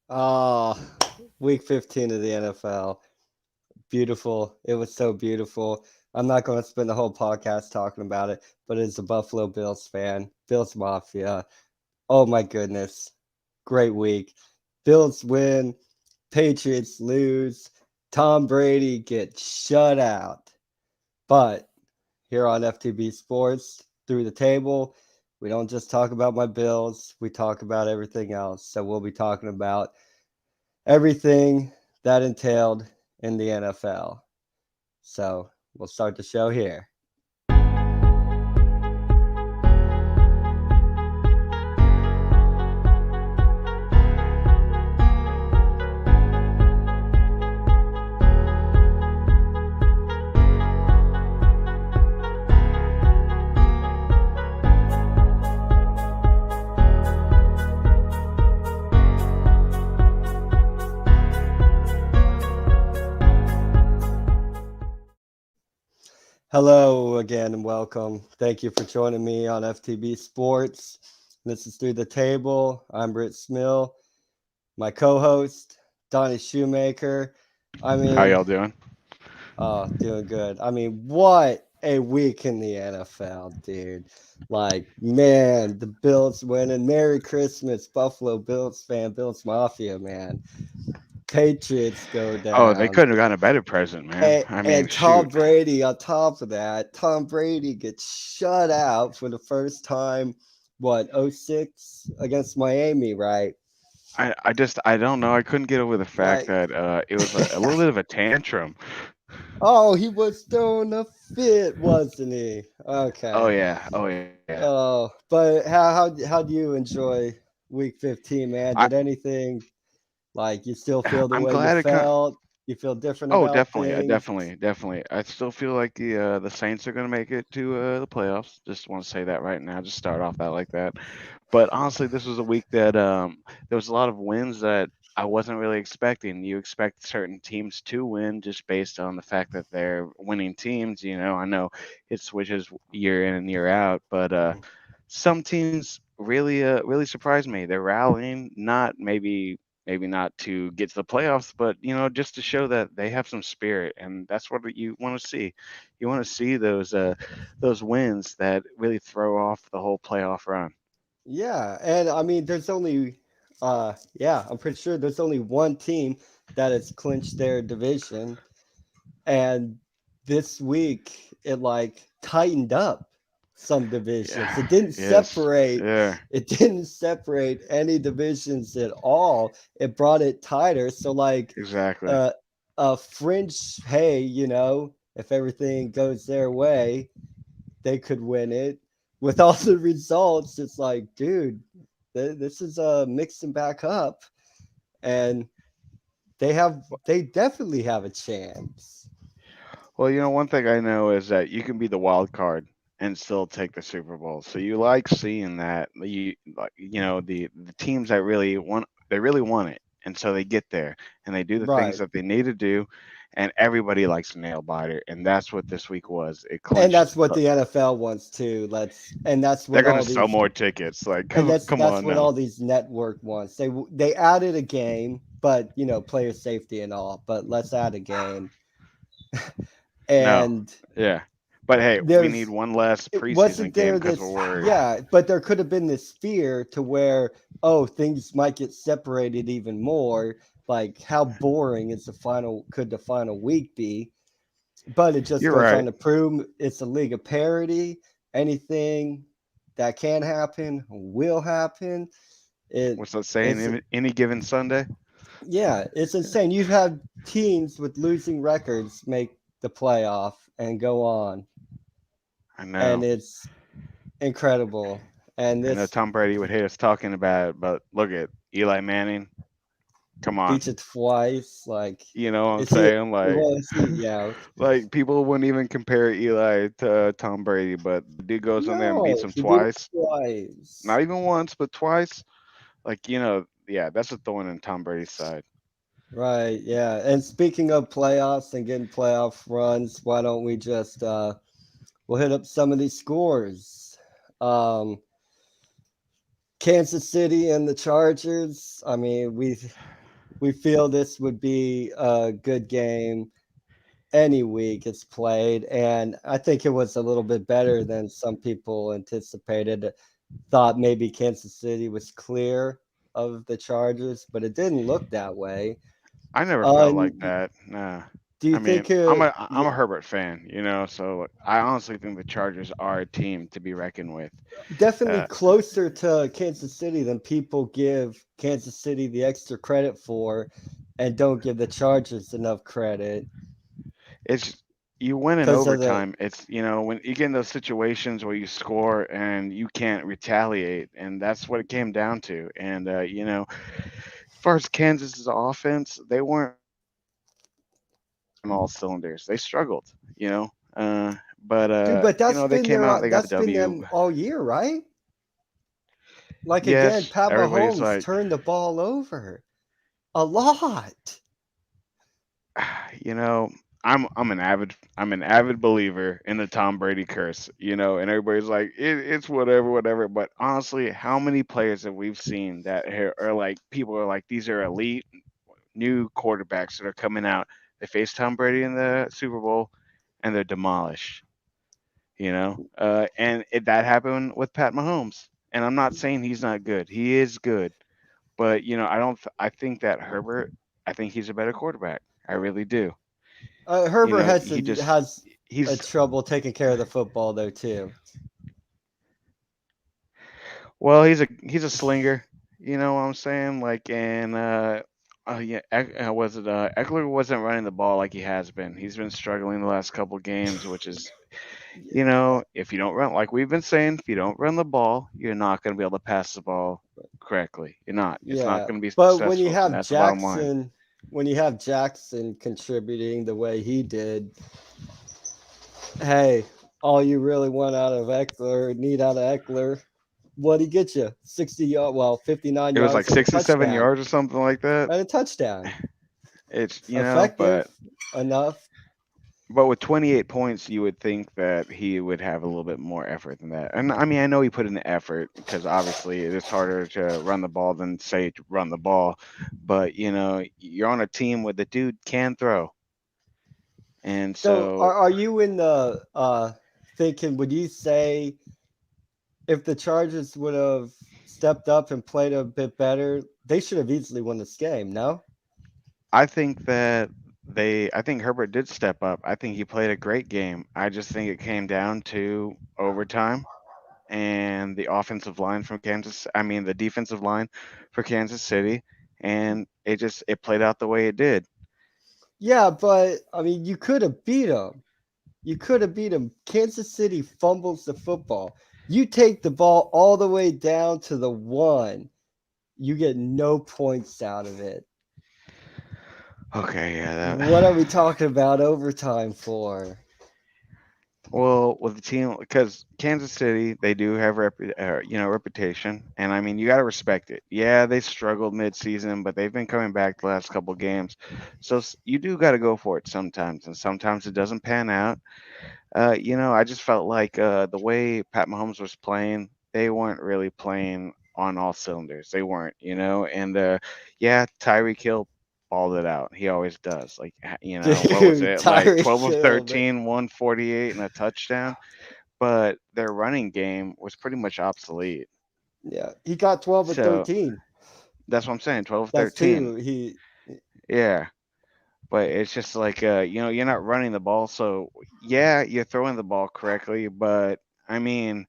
Oh, week 15 of the NFL. Beautiful. It was so beautiful. I'm not going to spend the whole podcast talking about it, but as a Buffalo Bills fan, Bills Mafia, oh my goodness. Great week. Bills win, Patriots lose, Tom Brady gets shut out. But here on FTB Sports, through the table, we don't just talk about my Bills, we talk about everything else. So we'll be talking about everything that entailed in the NFL. So we'll start the show here. Hello again and welcome. Thank you for joining me on FTB Sports. This is Through the Table. I'm Britt Smill, my co-host, Donnie Shoemaker. I How mean, y'all doing? doing good. I mean, what a week in the NFL, dude. Like, man, the Bills winning. Merry Christmas, Buffalo Bills fan, Bills Mafia, man. Patriots go Oh, they down. couldn't have gotten a better present, man. I mean, And Tom shoot. Brady on top of that, Tom Brady gets shut out for the first time, what, '06 against Miami, right? I don't know. I couldn't get over the fact Like, that it was a little bit of a tantrum. oh, he was throwing a fit, wasn't he? Oh Okay. yeah, oh yeah. Oh, but how do you enjoy week 15, man? I Did anything like you still feel the I'm way you glad it kind. felt? You feel different Oh, about definitely, things? definitely. I still feel like the Saints are gonna make it to the playoffs. Just want to say that right now. Just start off that like that. But honestly, this was a week that there was a lot of wins that I wasn't really expecting. You expect certain teams to win just based on the fact that they're winning teams. I know it switches year in and year out, but some teams really surprised me. They're rallying, not maybe not to get to the playoffs, but just to show that they have some spirit, and that's what you want to see. You want to see those wins that really throw off the whole playoff run. Yeah, and I mean, I'm pretty sure there's only one team that has clinched their division, and this week it like tightened up some divisions. Yeah. Yes. Yeah. It didn't separate any divisions at all. It brought it tighter. So like, Exactly. uh, a fringe, hey, if everything goes their way, they could win it. With all the results, it's like, dude, this is mixing back up, and they definitely have a chance. Well, one thing I know is that you can be the wild card and still take the Super Bowl. So you like seeing that the teams that really want it, and so they get there and they do the things Right. that they need to do, and everybody likes a nail biter, and that's what this week was. It And clinched. that's what the NFL wants too. And that's They're what gonna all sell these more tickets. Like, and come that's on what now. all these network wants. They added a game, but player safety and all. But let's add a game, No, and yeah, but hey, we need there's one less it preseason wasn't game there because we're this worried. yeah, but there could have been this fear to where, oh, things might get separated even more. Like, how boring is the final week be? But it just You're goes on right. to prove it's a league of parity. Anything that can happen will happen. It What's that saying? it's Any given Sunday. Yeah, it's insane. You've had teams with losing records make the playoff and go on, I and know. it's incredible. And I know this Tom Brady would hate us talking about it, but look at Eli Manning. Come on. beats it twice. Like, You know what I'm is he? saying? Like, Well, is he? Yeah. like people wouldn't even compare Eli to Tom Brady, but the dude goes in there and beats No, him he beat it twice. twice. Not even once, but twice. Like, yeah, that's a thorn in Tom Brady's side. Right. Yeah. And speaking of playoffs and getting playoff runs, why don't we just we'll hit up some of these scores. Um, Kansas City and the Chargers. I mean, we feel this would be a good game any week it's played, and I think it was a little bit better than some people anticipated. Thought maybe Kansas City was clear of the Chargers, but it didn't look that way. I never felt like And that. Nah. do you I mean, think I'm a Herbert fan, so I honestly think the Chargers are a team to be reckoned with. definitely Uh, closer to Kansas City than people give Kansas City the extra credit for, and don't give the Chargers enough credit it's you win in because of the overtime. It's when you get in those situations where you score and you can't retaliate, and that's what it came down to. And as far as Kansas's offense, they weren't on all cylinders. They struggled, but dude. But they came out, they got the that's been W. them all year, right? Like again, Yes, Pat everybody's Mahomes like, turned the ball over a lot. you know, I'm an avid believer in the Tom Brady curse, and everybody's like, it's whatever, whatever. But honestly, how many players that we've seen that are like people are like these are elite new quarterbacks that are coming out. They face Tom Brady in the Super Bowl, and they're demolished. That happened with Pat Mahomes. And I'm not saying he's not good. He is good, but I don't. I think that Herbert. I think he's a better quarterback. I really do. Herbert He just has a he's trouble taking care of the football though too. well, he's a slinger. You know what I'm saying? Like, and yeah, was it Eckler wasn't running the ball like he has been. He's been struggling the last couple games, which is if you don't run, like we've been saying, if you don't run the ball, you're not going to be able to pass the ball correctly. You're not. It's not Yeah, going to be but when you successful, and have that's the bottom line. Jackson contributing the way he did, hey, all you really want out of Eckler, need out of Eckler, what'd he get you? 60 yard, well, 59 It was like yards and a 67 touchdown. yards or something like that. And a touchdown. It's Effective but enough. with 28 points, you would think that he would have a little bit more effort than that. And I mean, I know he put in the effort because obviously it is harder to run the ball than say to run the ball. But you're on a team where the dude can throw, and So so are you in the thinking, would you say if the Chargers would have stepped up and played a bit better, they should have easily won this game, no? I think that I think Herbert did step up. I think he played a great game. I just think it came down to overtime and the offensive line from the defensive line for Kansas City, and it played out the way it did. Yeah, but I mean, you could have beat them. You could have beat them. Kansas City fumbles the football. You take the ball all the way down to the one. You get no points out of it. Okay, yeah, What are we that. talking about overtime for? Well, with the team, because Kansas City, they do have reputation, and I mean you got to respect it. Yeah, they struggled mid-season, but they've been coming back the last couple games, so you do got to go for it sometimes, and sometimes it doesn't pan out. I just felt like the way Pat Mahomes was playing, they weren't really playing on all cylinders. They weren't, and yeah, Tyreek Hill balled it out. He always does. Like, what was Dude, it? Like Tyreek 12 of Hill, man. 13, 148 and a touchdown. But their running game was pretty much obsolete. Yeah, he got 12 or So 13. that's what I'm saying. 12 of That's 13. two. He Yeah. But it's just like you're not running the ball, so yeah, you're throwing the ball correctly, but I mean,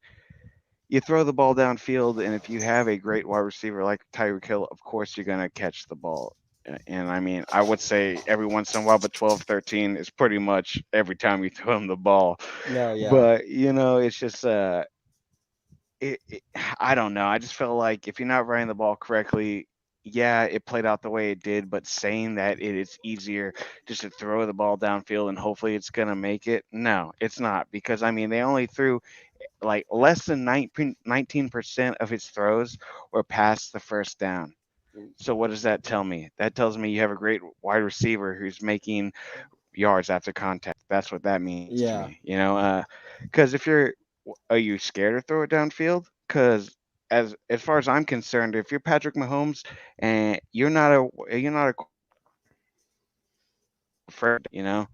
you throw the ball downfield, and if you have a great wide receiver like Tyreek Hill, of course you're gonna catch the ball. And I mean, I would say every once in a while, but 12, 13 is pretty much every time you throw him the ball. no, yeah. But it's just I don't know. I just felt like if you're not running the ball correctly, yeah, it played out the way it did, but saying that it is easier just to throw the ball downfield and hopefully it's going to make it, no, it's not. Because, I mean, they only threw like less than 19% of his throws were past the first down. So what does that tell me? That tells me you have a great wide receiver who's making yards after contact. That's what that means to Yeah. me. Because if are you scared to throw it downfield? Because as far as I'm concerned, if you're Patrick Mahomes and you're not a you know,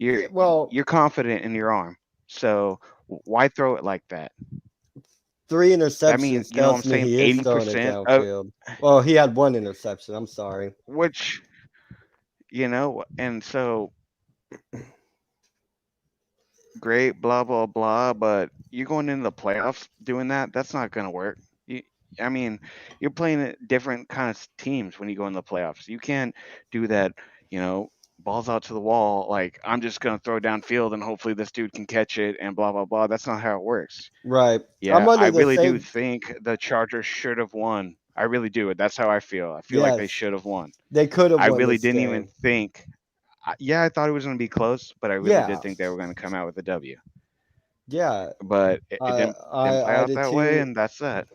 Yeah, you're well, you're confident in your arm. So why throw it like that? three I mean, interceptions you know what I'm tells me saying? he is throwing it 80% of downfield. Well, he had one interception. I'm sorry. which, and so great, blah blah blah. But you're going into the playoffs doing that. That's not going to work. You, I mean, you're playing different kind of teams when you go in the playoffs. You can't do that. You know, balls out to the wall. Like I'm just going to throw downfield and hopefully this dude can catch it and blah blah blah. That's not how it works. Right. I'm Yeah, I under the really do same. think the Chargers should have won. I really do. That's how I feel. I feel like they Yes, should have won. they could have I won really this didn't even game. think. Yeah, I thought it was going to be close, but I really did Yeah, think they were going to come out with a W. yeah. But it I didn't play I out did that way, too. and that's that.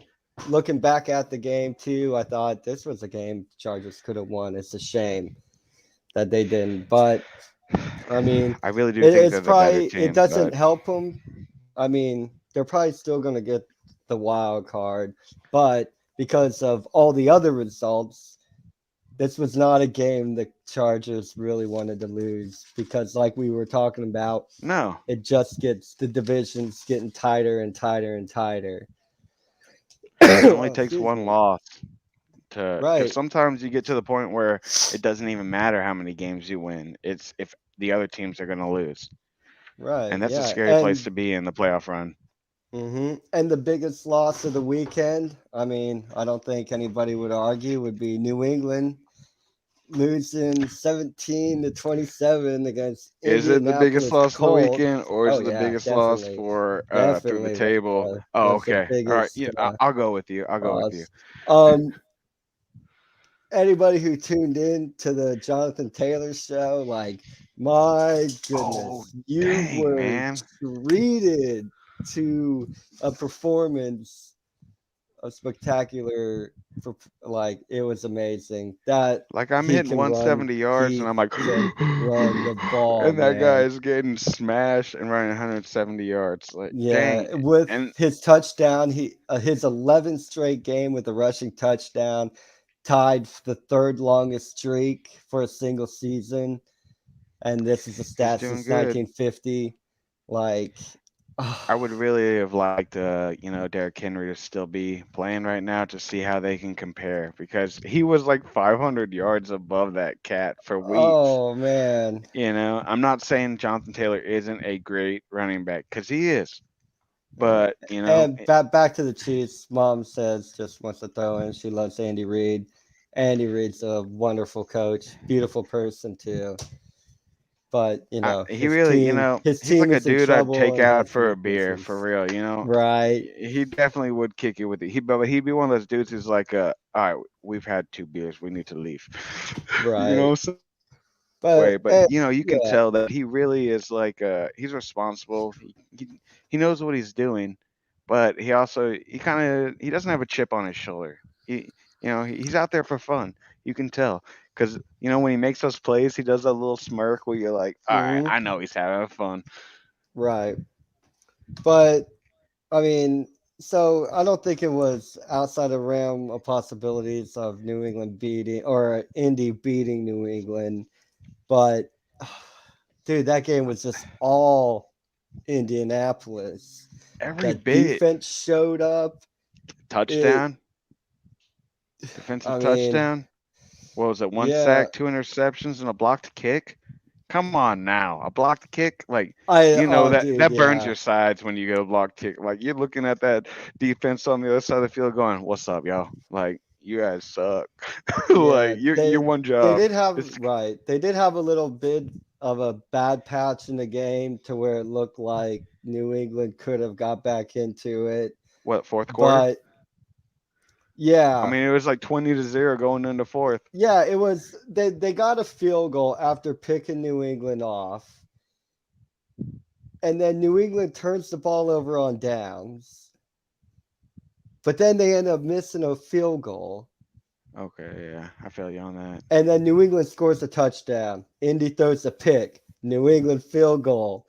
Looking back at the game too, I thought this was a game Chargers could have won. It's a shame that they didn't, but I mean, I really do think it's they're the better probably it team, doesn't but help them. I mean, they're probably still going to get the wild card, but because of all the other results, this was not a game the Chargers really wanted to lose because, like we were talking about, no, it just gets the divisions getting tighter and tighter and tighter. it only takes Excuse one me. loss to because Right, sometimes you get to the point where it doesn't even matter how many games you win. It's if the other teams are going to lose, right, and that's a yeah, scary place to be in the playoff run. and the biggest loss of the weekend. I mean, I don't think anybody would argue would be New England losing 17-27 against Is it the biggest Indianapolis loss of the Colts. weekend, or is Oh it the yeah, biggest loss definitely, for through the definitely table? Oh, was the okay, all right. biggest Yeah, I'll go with you. I'll go with you. loss. Um, anybody who tuned in to the Jonathan Taylor show, like, my Oh, goodness, you dang, were man! treated to a performance a spectacular for like it was amazing that Like I'm he hitting can run 170 yards, and he I'm like, can run the ball, and that guy man. is getting smashed and running 170 yards. Like, dang. Yeah, with And his touchdown, he his 11th straight game with a rushing touchdown, tied the third longest streak for a single season, and this is a he's stat doing since good. 1950. Like, I would really have liked, Derrick Henry to still be playing right now to see how they can compare because he was like 500 yards above that cat for weeks. oh man. I'm not saying Jonathan Taylor isn't a great running back because he is, Uh, but and back to the Chiefs. Mom says just wants to throw in. She loves Andy Reid. Andy Reid's a wonderful coach, beautiful person too. But he really, his he's like team a is in dude I'd trouble take and out has for a beer for weaknesses. real. Right, He definitely would kick it with it. But he'd be one of those dudes who's like, all right, we've had 2 beers, we need to leave. right. So way, But but you can yeah, tell that he really is like he's responsible. He knows what he's doing, but he doesn't have a chip on his shoulder. He's out there for fun. You can tell because when he makes those plays, he does that little smirk where you're like, all right, mhm, I know he's having fun. right. But I mean, so I don't think it was outside the realm of possibilities of New England beating or Indy beating New England. But dude, that game was just all Indianapolis. Every That bit. defense showed up. It, Touchdown, defensive I mean, touchdown. What was it? One yeah, sack, 2 interceptions, and a blocked kick. Come on now, a blocked kick, like oh, dude, that burns yeah, your sides when you get a blocked kick. Like you're looking at that defense on the other side of the field, going, "What's up, y'all? Like you guys suck. yeah. Like you're one They job." did have It's right. They did have a little bit of a bad patch in the game to where it looked like New England could have got back into it, what, fourth quarter? but I yeah, mean, it was like 20-0 going into fourth. yeah, it was they got a field goal after picking New England off. And then New England turns the ball over on downs. But then they end up missing a field goal. Okay, yeah, I feel you on that. And then New England scores a touchdown. Indy throws a pick. New England field goal.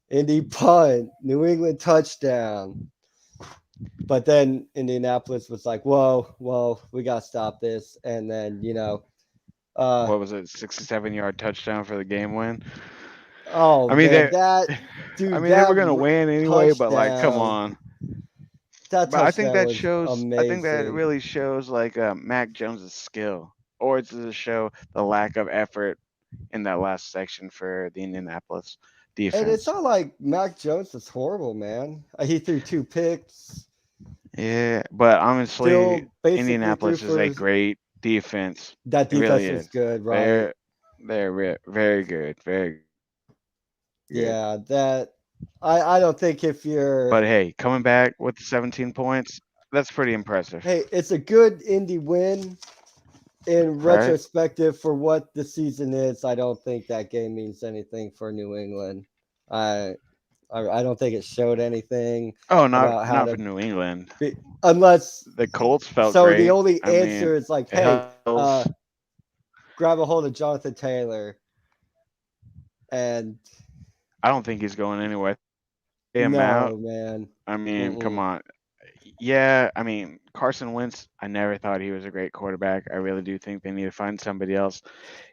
Indy punt. New England touchdown. But then Indianapolis was like, whoa, we gotta stop this. And then uh, What was it, 67-yard touchdown for the game win? oh I mean man, they, that I dude, mean they were gonna win anyway, but like, come touchdown, on. that But touchdown was I think that amazing. really shows like Mac Jones's skill, or it's to show the lack of effort in that last section for the Indianapolis And it's defense. not like Mac Jones is horrible, man. He threw 2 picks, Yeah, but honestly, still basically threw Indianapolis is a for great defense. that It really defense was is. good, right? They're very good, very good. Yeah, that I don't think if you're But hey, coming back with 17 points, that's pretty impressive, hey, it's a good indie win in right? retrospective for what the season is. I don't think that game means anything for New England. I I don't think it showed anything Oh, about how not for to New England. be unless The Colts felt so the great. only I mean, answer is like, it hey, helps. grab a hold of Jonathan Taylor and I don't think he's going anywhere. Pay him out. no man. I mean, come Mm-mm. on. Yeah, I mean, Carson Wentz, I never thought he was a great quarterback. I really do think they need to find somebody else.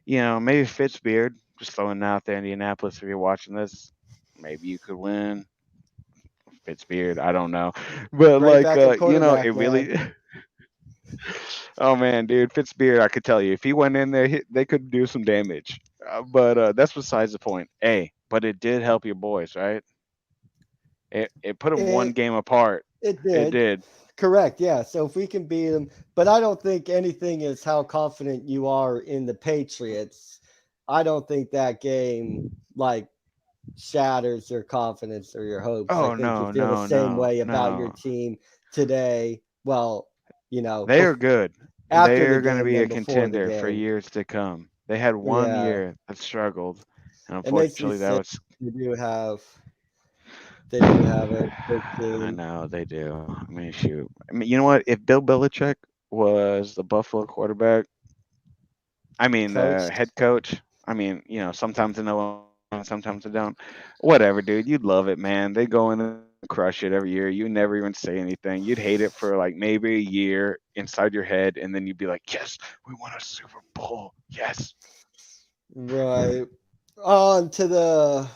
Maybe Fitzbeard, just throwing it out there, Indianapolis, if you're watching this, maybe you could win. Fitzbeard, I don't know. But, Great like, backup it quarterback, man. really. Oh, man, dude, Fitzbeard, I could tell you, if he went in there, they could do some damage. But that's besides the point. Hey, but it did help your boys, right? It put them one It game apart. it It did. did. Correct, yeah. So if we can beat them, but I don't think anything is how confident you are in the Patriots. I don't think that game like shatters your confidence or your hopes. I Oh, think you no, feel the no, same no, way about your no. team today. Well, They are good. after the They're going to game be than a before the contender for game. years to come. They had one Yeah, year that struggled, and it makes me unfortunately, that sick. was. They do have they do have a good I team, know they do. I mean, shoot. I mean, you know what? If Bill Belichick was the Buffalo quarterback, I mean the coach. head coach. I mean, sometimes I know, sometimes I don't. Whatever, dude. You'd love it, man. They go in and crush it every year. You never even say anything. You'd hate it for like maybe a year inside your head, and then you'd be like, "Yes, we won a Super Bowl. Yes." Right. On to the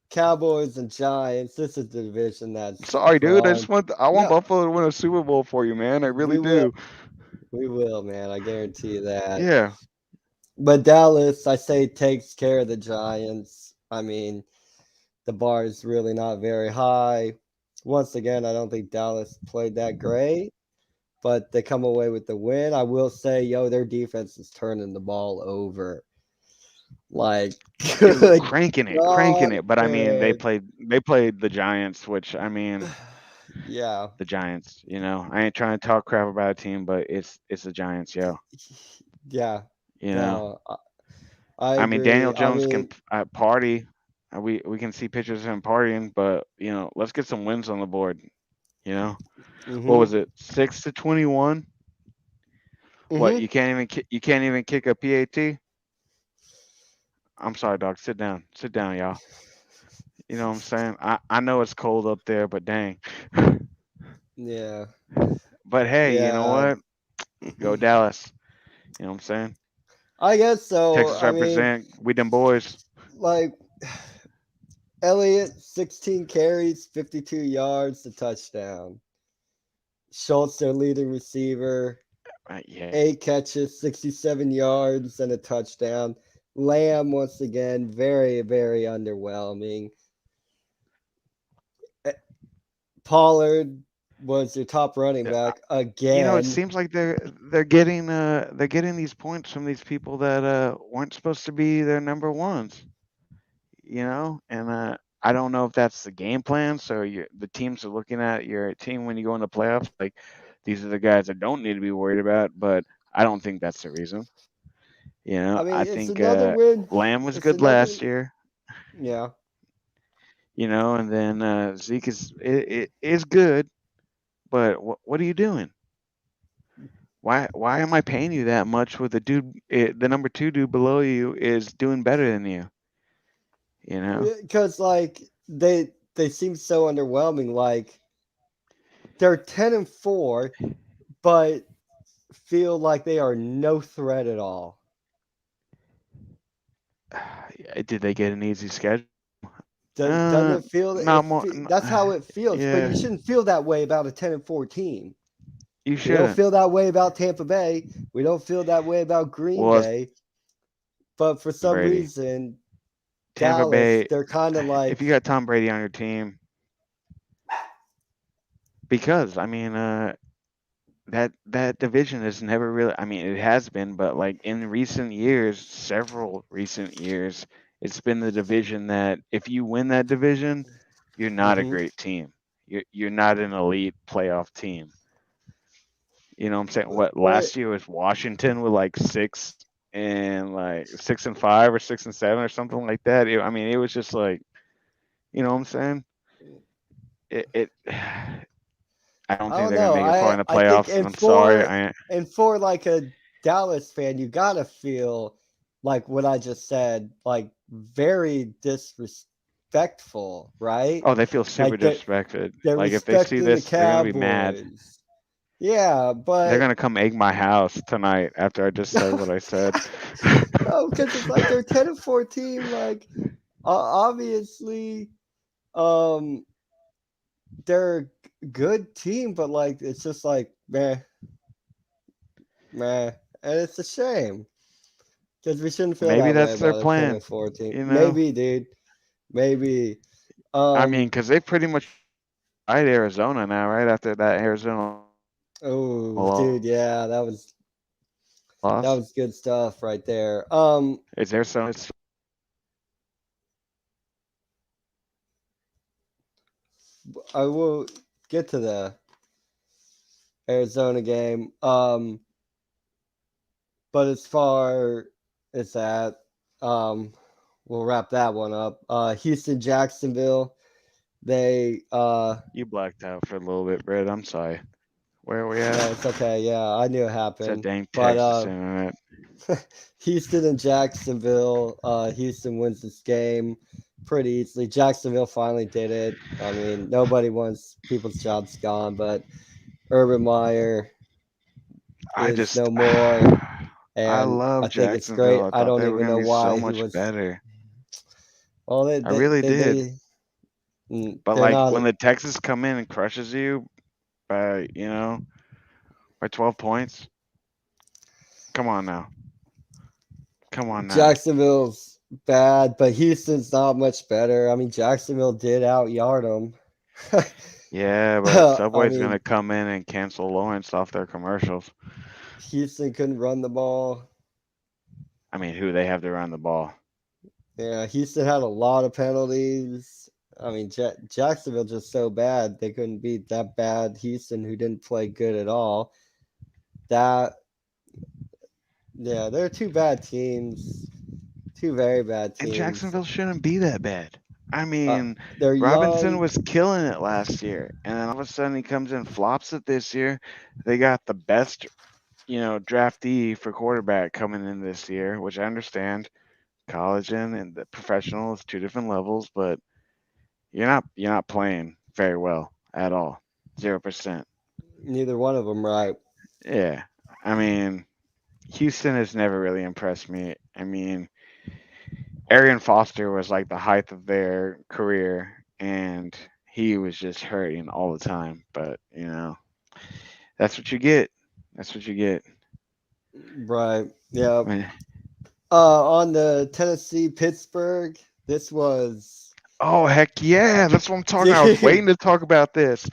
Cowboys and Giants. This is the division that's Sorry, dude. fun. I want No, Buffalo to win a Super Bowl for you, man. I really we will. do. We will, man. I guarantee you that. Yeah. But Dallas, I say, takes care of the Giants. I mean, the bar is really not very high. Once again, I don't think Dallas played that great, but they come away with the win. I will say, their defense is turning the ball over. Like, Dude, good cranking God, it. But I mean, man. they played the Giants, which I mean, Yeah. the Giants. I ain't trying to talk crap about a team, but it's the Giants, yo. Yeah. You know, No, I I mean, Daniel agree. I Jones can mean, party. We can see pictures of him partying, but let's get some wins on the board. You know, what mm-hmm, was it? 6-21. What mm-hmm. you can't even kick a PAT. I'm sorry, dog. Sit down, y'all. You know what I'm saying? I know it's cold up there, but dang. Yeah. But hey, you know Yeah. what? Go Dallas. You know what I'm saying? I guess so. Texas I mean, represent. We them boys. like Elliott, 16 carries, 52 yards, a touchdown. Schultz, their leading receiver, Yeah. 8 catches, 67 yards, and a touchdown. Lamb, once again, very, very underwhelming. Eh, Pollard was your top running Yeah, back it again. seems like they're getting these points from these people that weren't supposed to be their number ones. And I don't know if that's the game plan. So the teams are looking at your team when you go into playoffs, like these are the guys that don't need to be worried about. But I don't think that's the reason. I mean, I it's think another win. Lamb was It's good another, last year. yeah. And then Zeke is good. But what are you doing? Why am I paying you that much with the number two dude below you is doing better than you? Because like they seem so underwhelming. Like they're 10-4, but feel like they are no threat at all. Did they get an easy schedule? Doesn't it feel Not more. that's how it feels, but Yeah, you shouldn't feel that way about a 10-4 team. you We don't shouldn't. feel that way about Tampa Bay. We don't feel that way about Green Well, it's Bay. But for some Brady. reason, Tampa Dallas, Bay. they're kind of like, If you got Tom Brady on your team, because I mean, that division is never really. I mean, it has been, but like in recent years, several recent years, it's been the division that if you win that division, you're not a mhm. great team. You're not an elite playoff team. You know what I'm saying? What But last year was Washington with like 6-5 or 6-7 or something like that. I mean, it was just like, you know what I'm saying? It I don't I think don't they're gonna know. make it far in the I think playoffs. I'm sorry. and for like a Dallas fan, you gotta feel like what I just said, like very disrespectful, right? Oh, they feel super Like disrespected. they're Like if they see respecting the this, they're gonna be mad. Cowboys. Yeah, They're but gonna come egg my house tonight after I just said what I said. no, because it's like they're 10-14. Like obviously, um, they're a good team, but like it's just like meh, and it's a shame because we shouldn't feel Maybe that way that's their about a 10 plan. and 14. You know, Maybe, dude. Maybe. I mean, Um. because they pretty much tied Arizona now, right after that Arizona Oh, loss. dude. Yeah, that was good stuff right there. Is Arizona? I will get to the Arizona game. But as far as that, um, we'll wrap that one up. Houston, Jacksonville. They You blacked out for a little bit, Brett. I'm sorry. Where are we at? it's okay. Yeah, I knew it It's that happened. dang But Texas internet. Houston and Jacksonville. Houston wins this game pretty easily. Jacksonville finally did it. I mean, nobody wants people's jobs gone, but Urban Meyer I is just, no more, I and I love think it's great. Jacksonville. I I thought don't they were even gonna know be so why he much was. better. Well, I really did. But they're like not. when the Texas come in and crushes you by, by 12 points, come on now. Come on now. Jacksonville's bad, but Houston's not much better. I mean, Jacksonville did out yard them. Yeah, but I Subway's gonna mean, come in and cancel Lawrence off their commercials. Houston couldn't run the ball. I mean, who they have to run the ball? Yeah, Houston had a lot of penalties. I mean, Jacksonville just so bad they couldn't beat that bad Houston, who didn't play good at all. That yeah, they're two bad teams, two very bad And teams. Jacksonville shouldn't be that bad. I mean, They're Robinson young. was killing it last year, and then all of a sudden he comes in, flops it this year. They got the best, draftee for quarterback coming in this year, which I understand. College and the professional is two different levels, but you're not playing very well at all. 0%. Neither one of them right. Yeah. I mean, Houston has never really impressed me. I mean, Arian Foster was like the height of their career, and he was just hurting all the time. But that's what you get. That's what you get. Right. Yeah. I mean, On the Tennessee Pittsburgh, this was oh heck yeah, that's what I'm talking. I was dude. waiting to talk about this.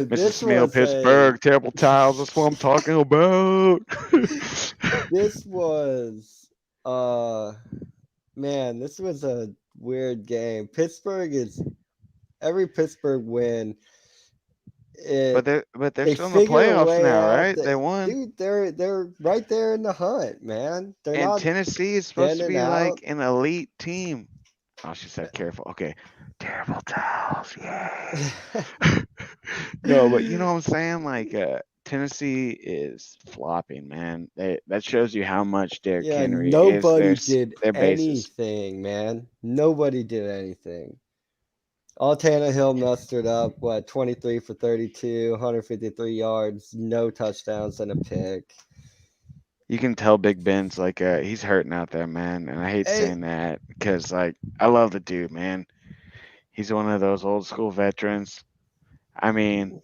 Mrs. This Smeel, was a Pittsburgh, terrible tiles. That's what I'm talking about. this was man, this was a weird game. Pittsburgh is every Pittsburgh win. but It they're they still in the figure a playoffs way now, out right? that They won. dude, they're right there in the hunt, man. They're And not Tennessee is supposed to standing be out. like an elite team. Oh, she said careful. Okay. Terrible towels. Yay. No, but you know what I'm saying? Like Tennessee is flopping, man. That shows you how much Derrick Yeah, Henry is nobody did their basis. anything, man. Nobody did anything. All Tannehill mustered up, 23 for 32, 153 yards, no touchdowns, and a pick. You can tell Big Ben's like he's hurting out there, man, and I hate Hey, saying that because like I love the dude, man. He's one of those old school veterans. I mean,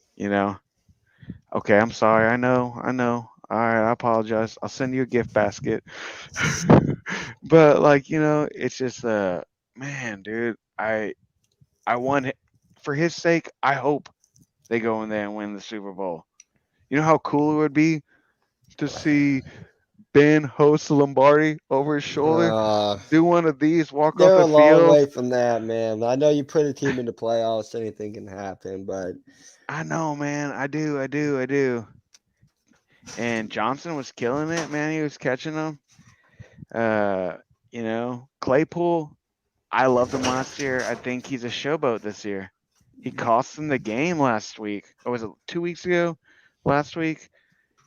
okay, I'm sorry. I know. All right, I apologize. I'll send you a gift basket. But like, it's just man, dude, I want for his sake, I hope they go in there and win the Super Bowl. You know how cool it would be to see Ben host Lombardi over his shoulder, uh, do one of these, walk off they're the a long field. way from that, man. I know you put a team in the playoffs, anything can happen, but I know, man. I do. And Johnson was killing it, man. He was catching them. Uh, Claypool, I loved him last year. I think he's a showboat this year. He cost them the game last week. Or was it 2 weeks ago? Last week,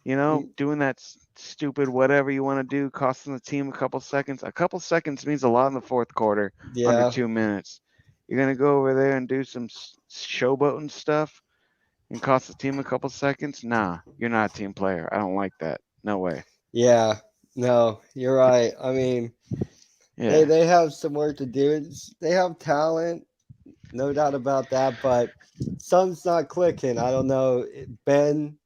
doing that stupid whatever you want to do, costing the team a couple seconds. A couple seconds means a lot in the fourth quarter, under yeah. 2 minutes. You're going to go over there and do some showboating stuff and cost the team a couple seconds? Nah, you're not a team player. I don't like that. No way. Yeah, no, you're right. I mean, Yeah. they have some work to do. They have talent, no doubt about that, but something's not clicking. I don't know. Ben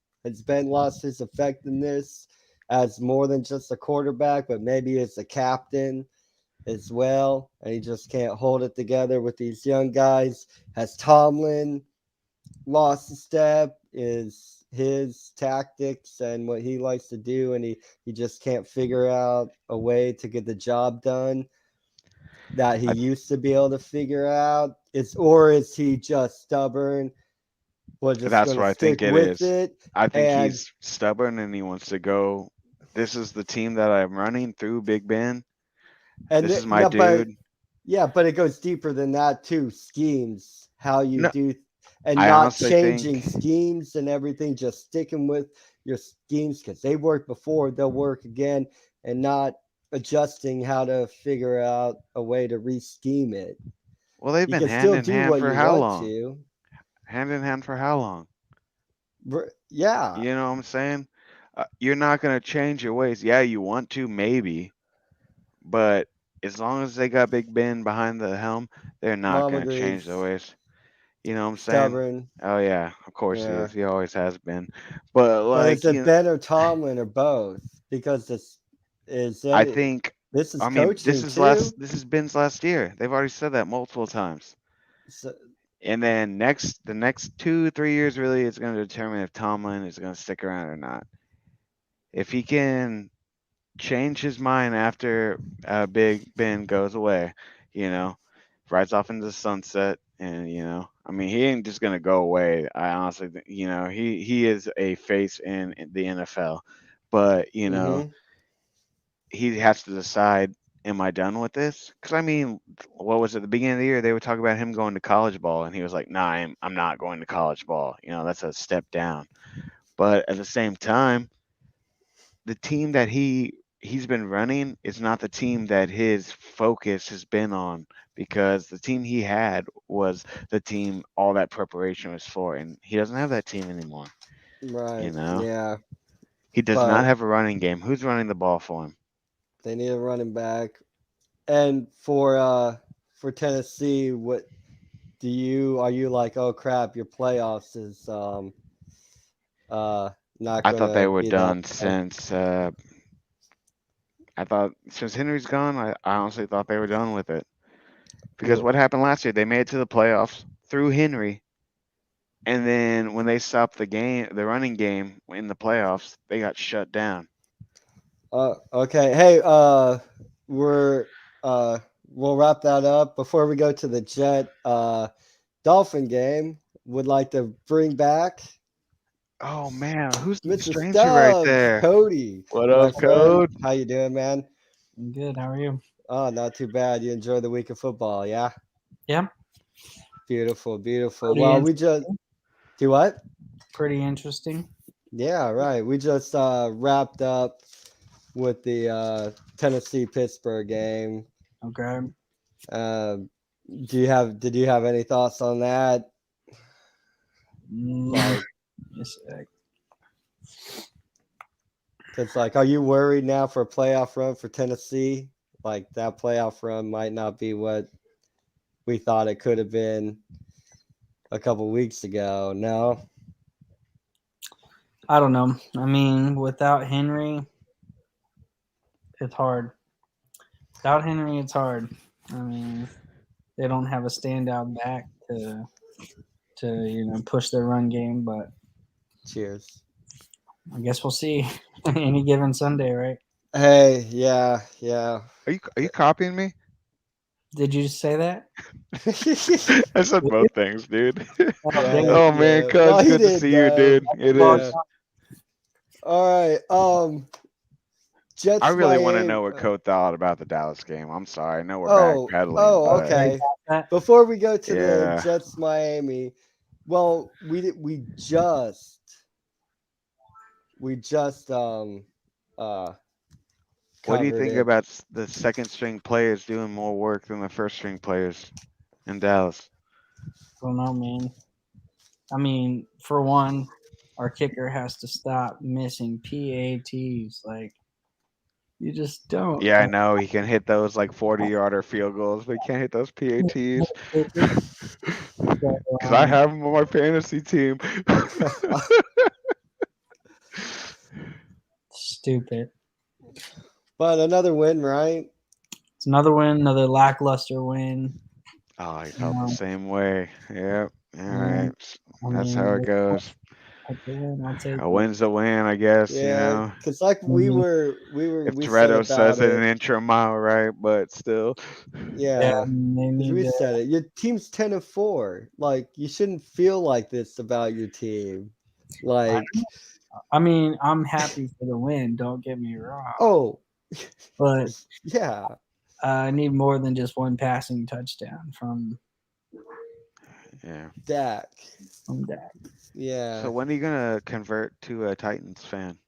lost his effectiveness as more than just a quarterback, but maybe as a captain as well, and he just can't hold it together with these young guys. Has Tomlin lost a step? Is his tactics and what he likes to do, and he just can't figure out a way to get the job done that he I, used to be able to figure out? Is he just stubborn? We're just that's going to what I think stick it with is. it, I think and he's stubborn and he wants to go. This is the team that I'm running through Big Ben. This is my yeah, but dude. yeah, but it goes deeper than that too. Schemes, how you No, do, and I not honestly changing think, schemes and everything. Just sticking with your schemes because they worked before, they'll work again, and not adjusting how to figure out a way to re-scheme it. well, they've You been can hand still in do hand what for you how want long? to. Hand in hand for how long? Yeah, You know what I'm saying? You're not going to change your ways. Yeah, you want to, maybe, but as long as they got Big Ben behind the helm, they're not mom going to change their agrees. ways. You know what I'm saying? Stubborn. Oh yeah, of course he Yeah. is. He always has been. But But is like, it Ben or Tomlin or both? Because this is I any think this is I mean coaching too. this is Ben's last year. They've already said that multiple times. So, And then the next 2 3 years really is going to determine if Tomlin is going to stick around or not. If he can change his mind after Big Ben goes away, you know, rides off into the sunset, and I mean, he ain't just gonna go away. I honestly, he is a face in the NFL, but mm-hmm. he has to decide. Am I done with this? Because I mean, what was it? The beginning of the year they were talking about him going to college ball, and he was like, "Nah, I'm not going to college ball. That's a step down." But at the same time, the team that he's been running is not the team that his focus has been on, because the team he had was the team all that preparation was for, and he doesn't have that team anymore. you Right. know Yeah. he does not But have a running game. Who's running the ball for him? they need a running back. And for Tennessee, what do you are you like, oh crap, your playoffs is uh not I thought they gonna were be that done bad? since I thought since Henry's gone. I honestly thought they were done with it, because Well, what happened last year, they made it to the playoffs through Henry, and then when they stopped the running game in the playoffs, they got shut down. okay. Hey, we're we'll wrap that up before we go to the Jet Dolphin game. Would like to bring back Oh man, who's the Mr. stranger right Stubbs, there? Cody, What my up, friend. Code? How you doing, man? Good. How are you? Oh, not too bad. You enjoy the week of football, yeah? Yeah. Beautiful, beautiful. Pretty Well, we just interesting. do what? Pretty interesting. Yeah, right. We just wrapped up with the Tennessee Pittsburgh game. Okay. Uh, Did you have any thoughts on that? Like, Yes, because like, are you worried now for a playoff run for Tennessee? Like that playoff run might not be what we thought it could have been a couple weeks ago. No. I don't know. I mean, without Henry, it's hard. Without Henry, it's hard. I mean, they don't have a standout back to push their run game, but Cheers. I guess we'll see any given Sunday, right? Hey, yeah. Are you copying me? Did you say that? I said both things, dude. Oh, Yeah, damn. Oh man, yeah. Cuz, Well, he good to did see you, know. dude. It Yeah. is. All right. Jets I really want to Miami. know what Code thought about the Dallas game. I'm sorry, I know we're Oh, backpedaling, but okay. That? Before we go to the yeah. Jets Miami, well, we just What do you covered think it. about the second string players doing more work than the first string players in Dallas? I don't know, man. I mean, for one, our kicker has to stop missing PATs. Like, you just don't. Yeah, I know he can hit those like 40-yarder field goals, but he can't hit those PATs. Because I have him on my fantasy team. Stupid. But another win, right? It's another win, another lackluster win. Oh, he felt the same way. Yep. All right. I That's mean, how it goes. I'll take A it. win's a win, I guess. You Yeah, know, because like we if said Toretto says about it in it. intro mile, right? But still. Yeah, Yeah, they need we to. said it. Your team's 10-4. Like you shouldn't feel like this about your team. Like, I mean, I'm happy for the win. Don't get me wrong. oh, But yeah, I need more than just one passing touchdown from Dak. Dak. Yeah. So when are you gonna convert to a Titans fan?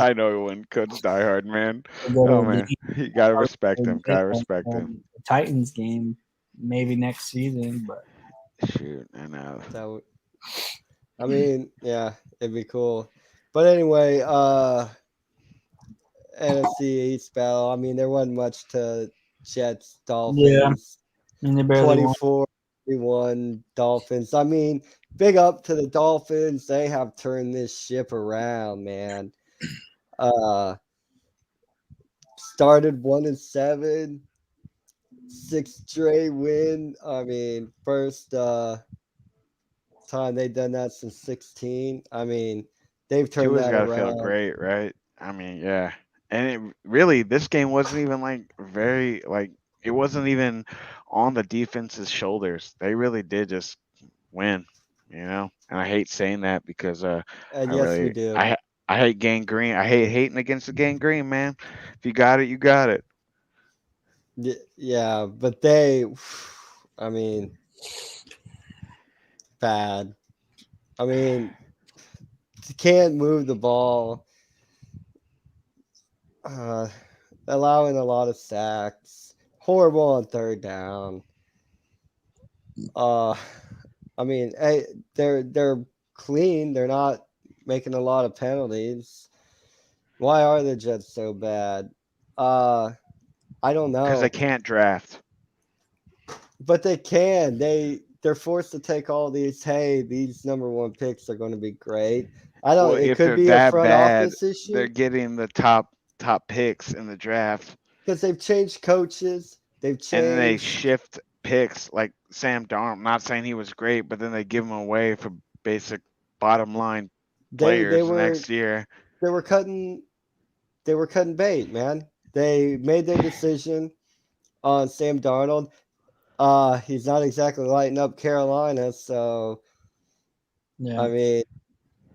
I know when Coach diehard, man. Oh man, you gotta respect him. Gotta respect him. The Titans game, maybe next season, but Shoot, I know. I mean, yeah, it'd be cool. But anyway, NFC East battle. I mean, there wasn't much to Jets, Dolphins. I mean, they barely won. 24-31 Dolphins. I mean, big up to the Dolphins. They have turned this ship around, man. Started 1-7, 6th straight win. I mean, first time they've done that since 16. I mean, they've turned Tua's that gotta around. feel great, right? I mean, yeah. And it really, this game wasn't even like very like it wasn't even on the defense's shoulders. They really did just win, you know. And I hate saying that because I Yes, we do. I hate gangrene. I hate hating against the gangrene, man. If you got it, you got it. Yeah, but they, I mean, bad. I mean, can't move the ball. Allowing a lot of sacks. Horrible on third down. I mean, hey, they're clean. They're not making a lot of penalties. Why are the Jets so bad? I don't know. Because they can't draft. But they can. They're forced to take all these. Hey, these number one picks are going to be great. I don't. Well, it if could they're be a that front bad, office issue they're getting the top picks in the draft. because they've changed coaches. They've changed. And then they shift picks like Sam Darnold. I'm not saying he was great, but then they give him away for basic bottom line players next year. They were cutting bait, man. They made their decision on Sam Darnold. He's not exactly lighting up Carolina, so Yeah. I mean,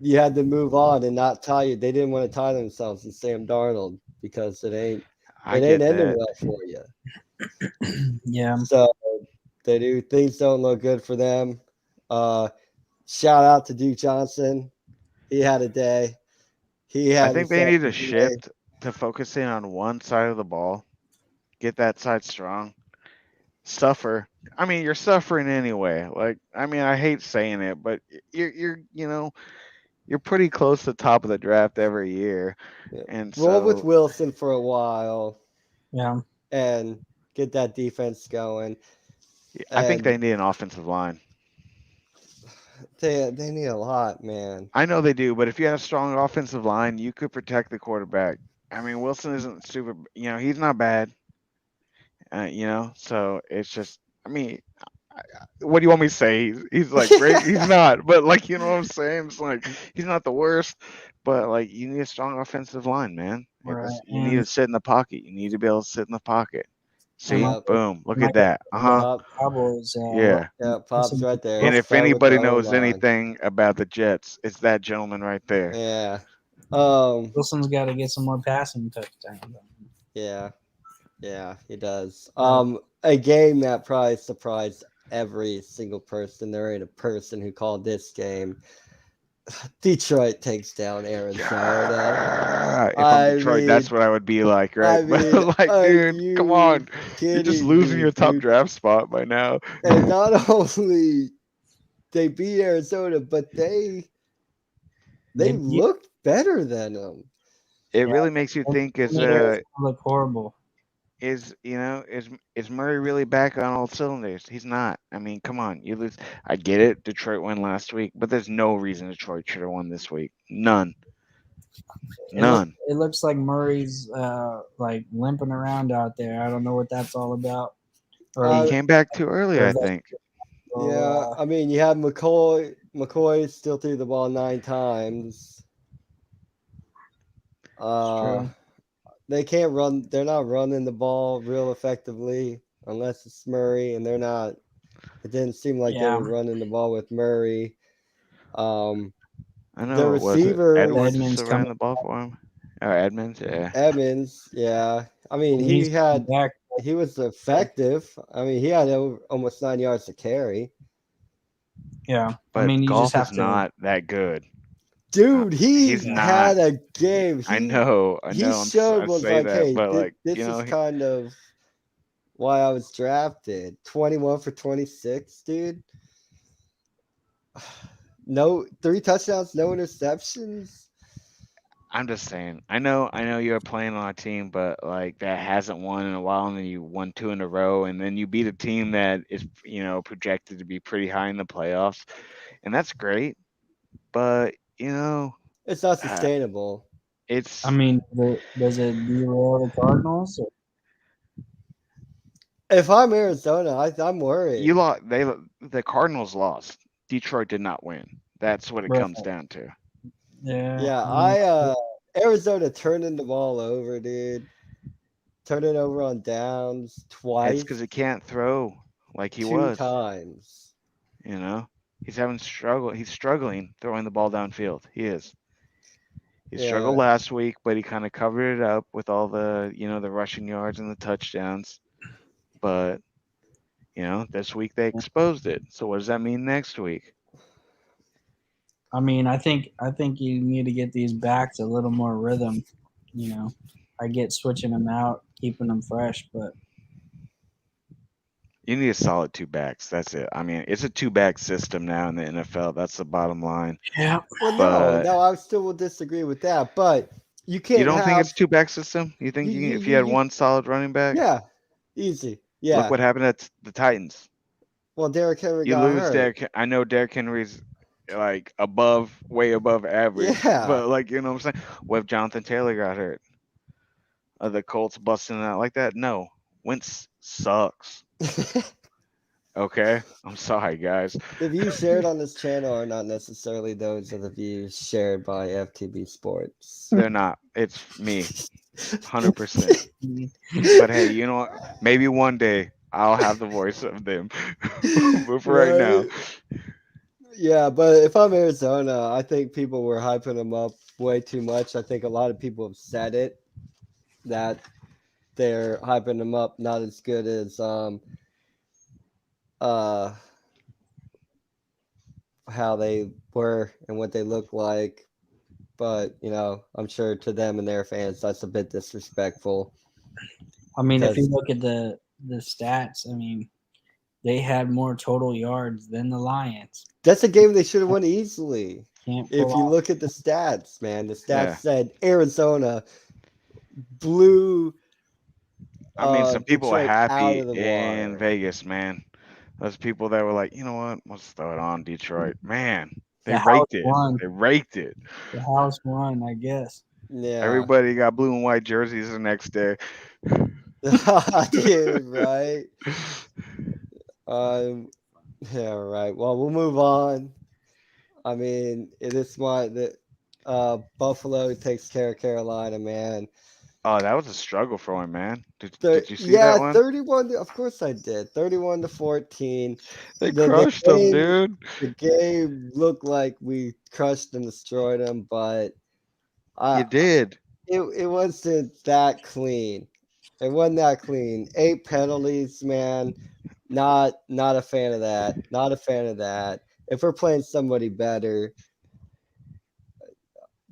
you had to move on and not tie you. They didn't want to tie themselves to Sam Darnold because it ain't ending well for you. Yeah. So things don't look good for them. Shout out to Duke Johnson. He had a day. I think they need to shift to focusing on one side of the ball. Get that side strong. suffer. I mean, you're suffering anyway. Like, I mean, I hate saying it, but you're pretty close to the top of the draft every year, Yeah. and Roll with so Wilson for a while Yeah. and get that defense going. I think And they need an offensive line. they need a lot, man. I know they do, but if you had a strong offensive line, you could protect the quarterback. I mean, Wilson isn't super. He's not bad. So it's just. I mean, what do you want me to say? He's like great. He's not, but like what I'm saying. It's like he's not the worst, but like you need a strong offensive line, man. Right. You need to sit in the pocket. You need to be able to sit in the pocket. See, Yeah. boom, look My at that. Pop, Cowboys. Yeah. yeah, Pop's right there. And if Start with anybody the knows O-line. anything about the Jets, it's that gentleman right there. Yeah. Wilson's got to get some more passing touchdowns. Yeah. Yeah, he does. A game that probably surprised every single person. There ain't a person who called this game. Detroit takes down Arizona. If I'm Detroit, that's what I would be like, right? But like, dude, come on. You're just losing your top draft spot by now. And not only they beat Arizona, but they looked better than them. It really makes you think look horrible. Is Murray really back on all cylinders? He's not. I mean, come on. You lose. I get it. Detroit won last week, but there's no reason Detroit should have won this week. None. It looks like Murray's like limping around out there. I don't know what that's all about. He came back too early, I think. Yeah, I mean, you have McCoy. McCoy still threw the ball 9 times. They can't run. They're not running the ball real effectively unless it's Murray, and they're not. It didn't seem like they were running the ball with Murray. I know the receiver Edwards still ran the ball for him. Or Edmonds, yeah. Edmonds, yeah. I mean, he was effective. I mean, he had almost 9 yards to carry. Yeah, but I mean, you golf just have is not that good. Dude, he's had not. a game. I know. He showed was like, that, hey, but this is kind of why I was drafted. 21 for 26, dude. No, 3 touchdowns, no interceptions. I'm just saying. I know you're playing on a team, but like that hasn't won in a while, and then you won 2 in a row, and then you beat a team that is projected to be pretty high in the playoffs, and that's great. But it's not sustainable. It's. I mean, does it derail the Cardinals? Or? If I'm Arizona, I'm worried. The Cardinals lost. Detroit did not win. That's what it comes down to. Yeah. Arizona turning the ball over, dude. Turn it over on downs twice. It's because he can't throw like he 2 was. times. He's having struggle. He's struggling throwing the ball downfield. He is. He struggled last week, but he kind of covered it up with all the the rushing yards and the touchdowns. But this week they exposed it. So what does that mean next week? I mean, I think you need to get these backs a little more rhythm. I get switching them out, keeping them fresh, but you need a solid 2 backs. That's it. I mean, it's a 2-back system now in the NFL. That's the bottom line. Yeah. Well, no, I still will disagree with that. But you can't. You don't think it's 2-back system? You think if you had one solid running back? Yeah, easy. Yeah. Look what happened at the Titans. Well, Derrick Henry you got lose hurt. I know Derrick Henry's like way above average. Yeah. But like what I'm saying? What if Jonathan Taylor got hurt? Are the Colts busting out like that? No. Wentz sucks. Okay, I'm sorry, guys. The views shared on this channel are not necessarily those of the views shared by FTB Sports. They're not. It's me, 100%. But hey, you know what? Maybe one day I'll have the voice of them. But for right now. Yeah, but if I'm Arizona, I think people were hyping them up way too much. I think a lot of people have said it, that they're hyping them up not as good as how they were and what they look like. But I'm sure to them and their fans that's a bit disrespectful. I mean, if you look at the the stats, I mean, they had more total yards than the Lions. That's a game they should have won easily. Can't If pull you off. look at the stats, man, the stats Yeah. said Arizona blew I mean, some people were Detroit out happy of the in water. Vegas, man. Those people that were like, you know what, let's throw it on Detroit. Man, they The house raked it. won. They raked it. The house won, I guess. Yeah. Everybody got blue and white jerseys the next day. Dude, right? Yeah, right. Well, we'll move on. I mean, it is smart that Buffalo takes care of Carolina, man. Oh, that was a struggle for him, man. Did you see that one? 31. Of course I did. 31-14. They the crushed them, game- dude. The game looked like we crushed and destroyed them, but You did. it wasn't that clean. It wasn't that clean. 8 penalties, man. Not a fan of that. Not a fan of that. If we're playing somebody better,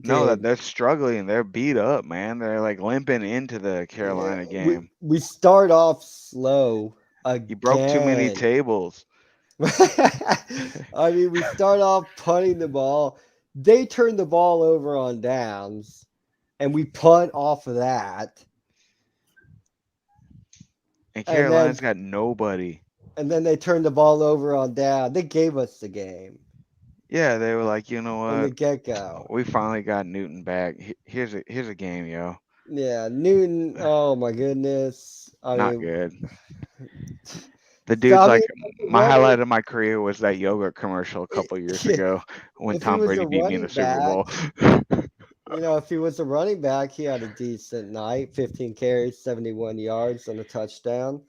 No, that dude, they're struggling. They're beat up, man. They're like limping into the Carolina yeah, game. we start off slow again. You broke too many tables. I mean, we start off punting the ball. They turn the ball over on downs, and we punt off of that. And And Carolina's got nobody. And then they turned the ball over on down. They gave us the game Yeah, they were like, you know from the what? get-go. We finally got Newton back. Here's a game, yo. Yeah, Newton. Oh my goodness. I Not mean, good. The dude's I like, mean, my running- highlight of my career was that yogurt commercial a couple years Yeah. ago when If he Tom was Brady a beat me in the Super running Bowl. You know, if he was a running back, he had a decent night. 15 carries, 71 yards, and a touchdown.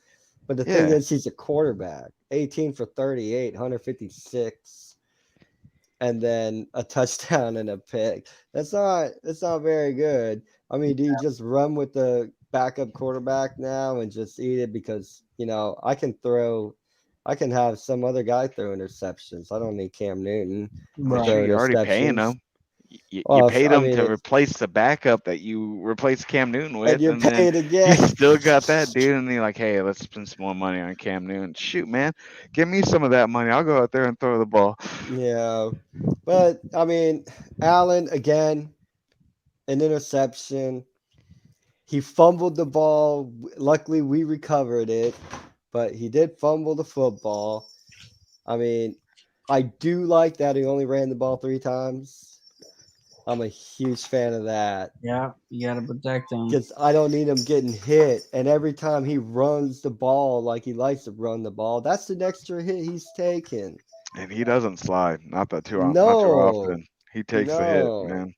But the thing Yeah. is, he's a quarterback. 18 for 38, 156, and then a touchdown and a pick. That's not very good. I mean, do you just run with the backup quarterback now and just eat it? Because, you know, I can have some other guy throw interceptions. I don't need Cam Newton. Right. Throw You're already paying interceptions. him. You Well, paid I him mean, to it's- replace the backup that you replaced Cam Newton with, And you're and then paid you again. still got that dude, and you're like, hey, let's spend some more money on Cam Newton. Shoot, man, give me some of that money. I'll go out there and throw the ball. Yeah, but I mean, Allen again, an interception. He fumbled the ball. Luckily, we recovered it, but he did fumble the football. I mean, I do like that he only ran the ball 3 times. I'm a huge fan of that Yeah, you got to protect them. because I don't need him getting hit. And every time he runs the ball like he likes to run the ball, that's an extra hit he's taking. And he doesn't slide, not too No. often. He takes the hit, No. man.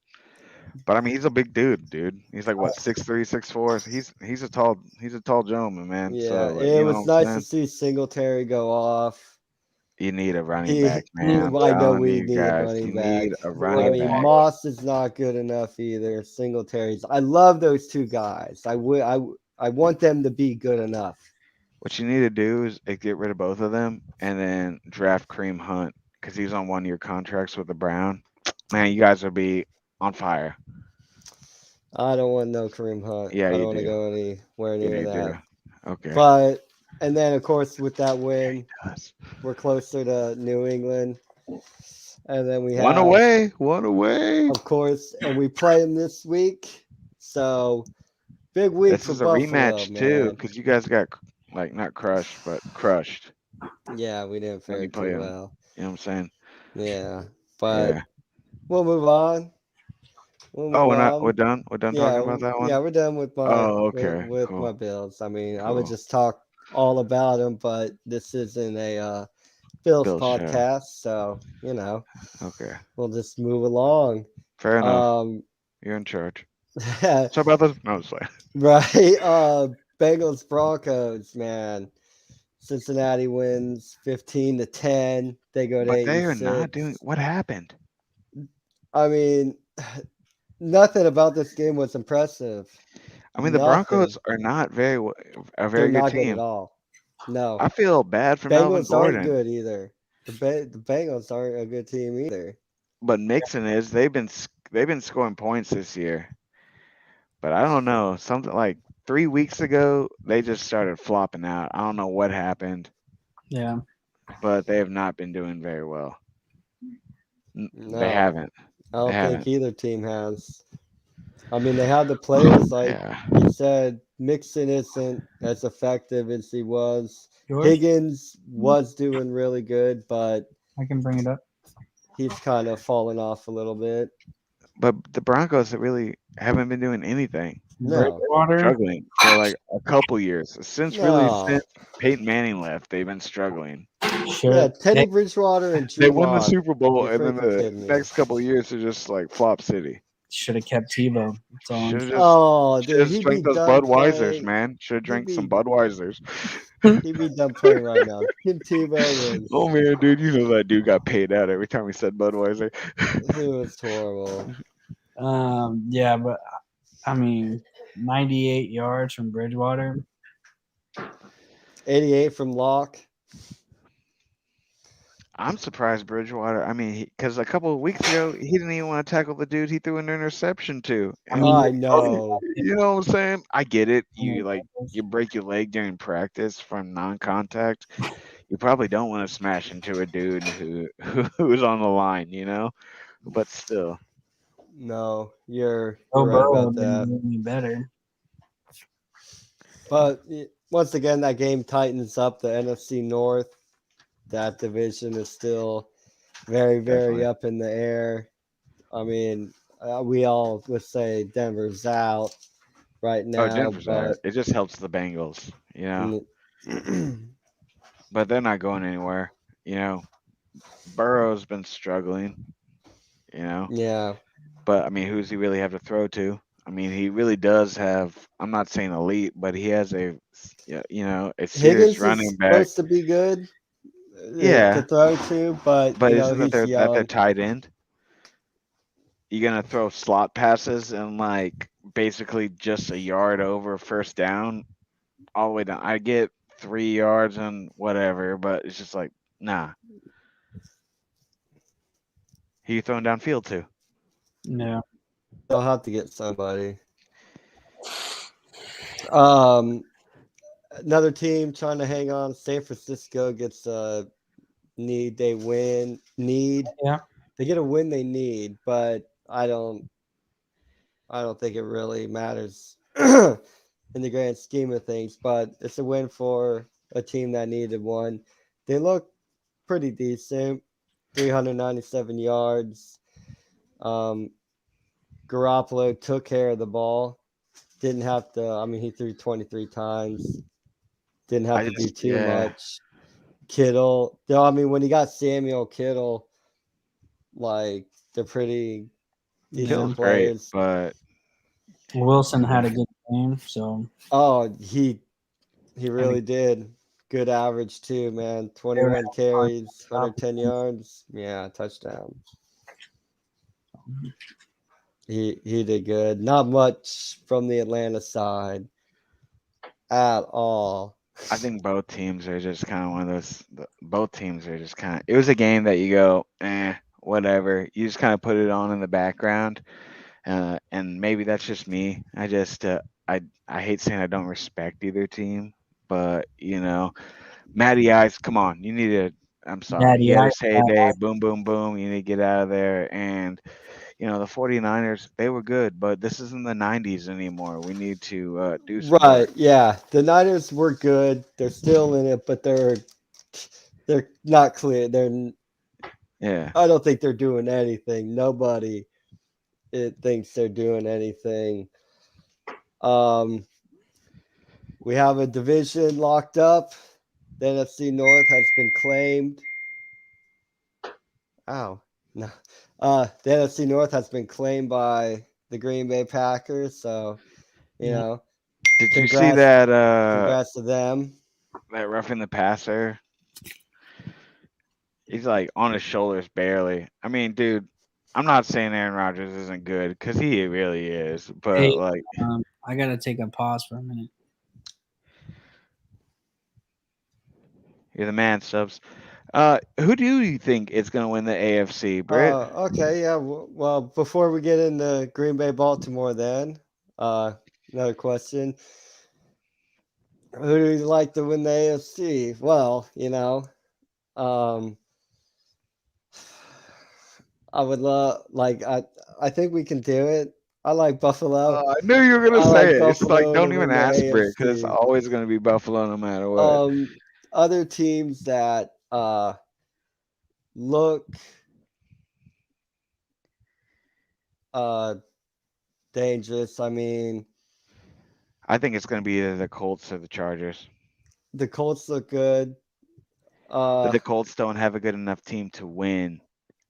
But I mean, he's a big dude. He's like what 6'3", 6'4". He's a tall gentleman, man. Yeah, So, it you was know what nice I'm to saying? see Singletary go off. You need a running back, I man. I'm know telling we you need guys, a running you back. need a I running mean, back. Moss is not good enough either. Singletary's. I love those 2 guys. I want them to be good enough. What you need to do is get rid of both of them and then draft Kareem Hunt because he's on 1-year contracts with the Brown. Man, you guys will be on fire. I don't want no Kareem Hunt. Yeah, I you don't want to do. go anywhere You near need that. to. Okay. But and then of course with that win, Yes. we're closer to New England. And then we have One away. of course, and we play them this week. So big week This for is a Buffalo, rematch too man. because you guys got like not crushed but crushed. Yeah, we didn't When fare you play too 'em. well. You know what I'm saying? Yeah, but Yeah. we'll move on. We'll move Oh, on. we're done. We're done talking about that one. Yeah, we're done with my Oh, okay, with cool. my Bills. I mean, I would Cool. just talk all about them, but this isn't a Bills Bills show. podcast, so you know Okay. we'll just move along. Fair enough. You're in charge. Right. So about this? No, it's fine. Bengals Broncos, man. Cincinnati wins 15-10. They go to But 8 they are and not 6. doing. What happened? I mean, nothing about this game was impressive. I mean, the Broncos are not a They're very good not good team. at all. No, I feel bad for Melvin Bengals aren't Gordon, good either. The Bengals aren't a good team either. but Mixon is. They've been scoring points this year. But I don't know, something like 3 weeks ago, they just started flopping out. I don't know what happened, Yeah. but they have not been doing very well. They No, haven't. I don't They think haven't. either team has. I mean, they have the players, like Yeah. you said. Mixon isn't as effective as he was. Yours? Higgins was doing really good, but I can bring it up. he's kind of fallen off a little bit. But the Broncos really haven't been doing anything. No, Bridgewater. Struggling for like a couple years. Since no. Peyton Manning left, they've been struggling. Sure. Yeah, Teddy Bridgewater and They Drew won the Lock. Super Bowl, You and then freaking the kidding me? next couple of years are just like flop city. Should have kept Tebow. That's all I'm Should have saying. just, Oh, should dude, have he'd be drank those done Budweisers, playing. man. Should have drank some be- Budweisers. He'd be done playing right now. Tim Tebow Oh man, dude, you know that dude got paid out every time he said Budweiser. he was horrible. Yeah, but I mean, 98 yards from Bridgewater. 88 from Locke. I'm surprised Bridgewater. I mean, because a couple of weeks ago he didn't even want to tackle the dude he threw an interception to. I mean, I know. You know what I'm saying? I get it. You break your leg during practice from non-contact. You probably don't want to smash into a dude who's on the line, you know. But still, No, you're Oh, right bro, about that. been better. But once again, that game tightens up the NFC North. That division is still very, very Definitely. up in the air. I mean, we all would say Denver's out right now, oh, Denver's out. but It just helps the Bengals, you know. But they're not going anywhere, you know. Burrow's been struggling, you know. yeah, But I mean, who's he really have to throw to? I mean, he really does have. I'm not saying elite, but he has a serious Higgins running is back. supposed to be good. Yeah. To throw to, but But you know, isn't that he's their young. tight end? You're gonna throw slot passes and like basically just a yard over first down, all the way down. I get 3 yards and whatever, but it's just like nah. Who you throwing downfield to? Yeah. They'll have to get somebody. Another team trying to hang on. San Francisco gets a need. They win. Need. Yeah. They get a win. They need, but I don't think it really matters in the grand scheme of things. But it's a win for a team that needed one. They look pretty decent. 397 yards. Garoppolo took care of the ball. Didn't have to. I mean, he threw 23 times. Didn't have to do too much. Kittle. I mean, when you got Samuel Kittle, like they're pretty decent players. Great, but Wilson had a good game, so Oh, he really did. Good average too, man. 21 carries, 110 yards. Yeah, touchdown. He did good. Not much from the Atlanta side at all. I think both teams are just kind of one of those. Both teams are just kind of. It was a game that you go, whatever. You just kind of put it on in the background, and maybe that's just me. I just, I hate saying I don't respect either team, but you know, Matty Ice, come on, you need to. I'm sorry, Matty he had Ice, his heyday. Boom, boom, boom. You need to get out of there. And you know, the 49ers, they were good, but this isn't the 90s anymore. We need to do some Right, work. yeah. The Niners were good. They're still in it, but they're not clear. Yeah. I don't think they're doing anything. Nobody thinks they're doing anything. We have a division locked up. The NFC North has been claimed. Oh, no. The NFC North has been claimed by the Green Bay Packers. So, you know, Did you see congrats- that congrats to them. that roughing the passer? He's like on his shoulders barely. I mean, dude, I'm not saying Aaron Rodgers isn't good because he really is, but Hey, like, I gotta take a pause for a minute. you're the man, Subs. Who do you think is going to win the AFC, Britt? Okay, yeah. Well, before we get into Green Bay, Baltimore, then another question: Who do you like to win the AFC? Well, um, I would love I think we can do it. I like Buffalo. I knew you were gonna I say like it. It's like Buffalo to don't even win the ask for it because it's AFC. always gonna be Buffalo no matter what. Other teams that look dangerous. I mean, I think it's gonna be either the Colts or the Chargers. the Colts look good. But the Colts don't have a good enough team to win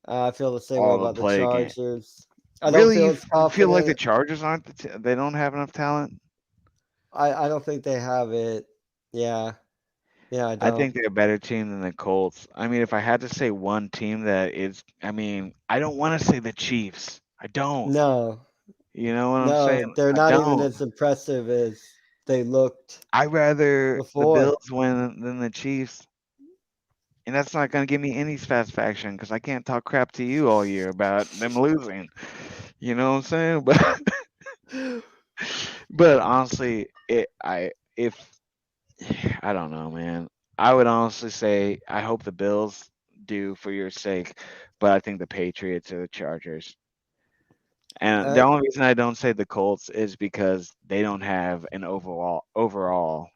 I feel the same way all the about the play game. Chargers. I don't Really, feel you as feel like the confident. Chargers aren't they don't have enough talent? I don't think they have it. Yeah. Yeah, I I don't. think they're a better team than the Colts. I mean, if I had to say one team that is, I don't want to say the Chiefs. I don't. No. You know what I'm No, saying? they're I not even don't. as impressive as they looked I'd rather the before. Bills win than the Chiefs. And that's not going to give me any satisfaction because I can't talk crap to you all year about them losing. You know what I'm saying? But honestly, if I don't know, man. I would honestly say I hope the Bills do for your sake, but I think the Patriots or the Chargers. And the Uh, only reason I don't say the Colts is because they don't have an overall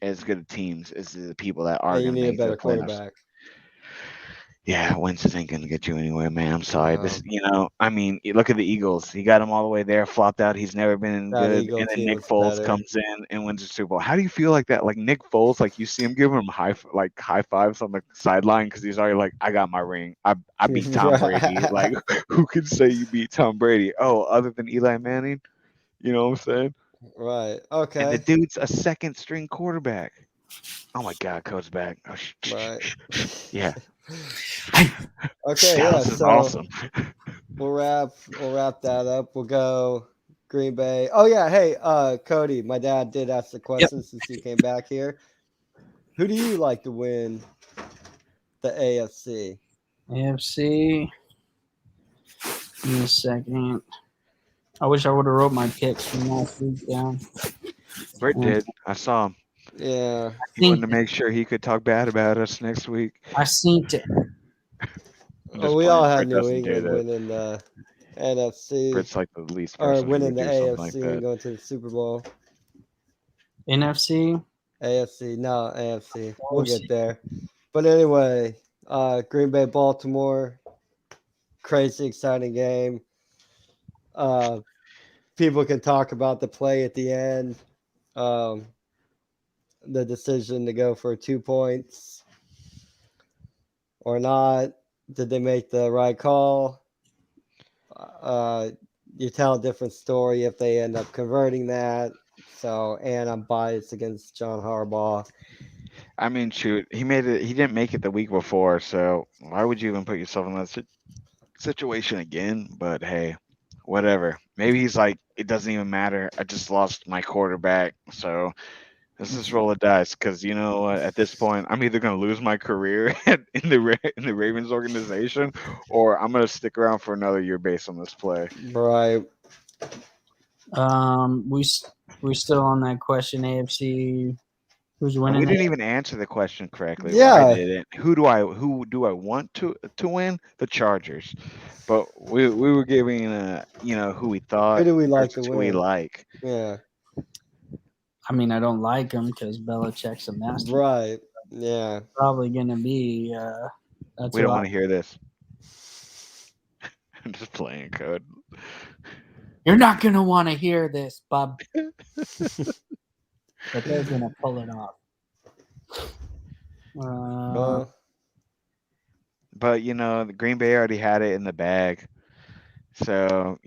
as good of teams as the people that are and you going to need a make the better playoffs. quarterback. Yeah, Wentz ain't gonna get you anywhere, man. I'm sorry. No, You look at the Eagles. He got them all the way there, flopped out. He's never been that good. Eagle And then team Nick is Foles better. comes in and wins the Super Bowl. How do you feel like that? Like Nick Foles, like you see him giving him high fives on the sideline because he's already like, I got my ring. I beat Tom Brady. Like, who can say you beat Tom Brady? Oh, other than Eli Manning. You know what I'm saying? Right. And the Okay. dude's a second string quarterback. Oh my God, Coach back. Oh, Right. yeah. Okay, yeah. Dallas is So awesome. we'll wrap that up. We'll go Green Bay. Oh yeah, hey, Cody, my dad did ask the question since you came back here. Who do you like to win the AFC? AFC. Give me a second. I wish I would have wrote my picks from last week down. Britt did. I saw him. Yeah. He wanted to make sure he could talk bad about us next week. I synced it. I'm Well, just we playing. all had Britt New doesn't do England that. winning the NFC Britt's like the least or person who winning would the do something like AFC and that. going to the Super Bowl. NFC. AFC, no, AFC. We'll get there. But anyway, Green Bay, Baltimore, crazy exciting game. People can talk about the play at the end, the decision to go for 2 points or not. Did they make the right call? You tell a different story if they end up converting that. So, and I'm biased against John Harbaugh. I mean, shoot, he made it. He didn't make it the week before, so why would you even put yourself in that situation again? But hey, whatever. Maybe he's like, it doesn't even matter. I just lost my quarterback, so let's just roll the dice. Because you know what? At this point, I'm either gonna lose my career in the Ravens organization, or I'm gonna stick around for another year based on this play. Right. We're still on that question. AFC. Who's And winning? we didn't even answer the question correctly. Well, Yeah. I didn't. Who do I want to win? The Chargers. But we were giving who we thought Who do we like to versus who we win? like. Yeah. I mean, I don't like him because Belichick's a master. Right. Yeah. Probably gonna be. That's We don't who want to hear this. I'm just playing code. You're not gonna want to hear this, bub. But they're gonna pull it off. But the Green Bay already had it in the bag. So,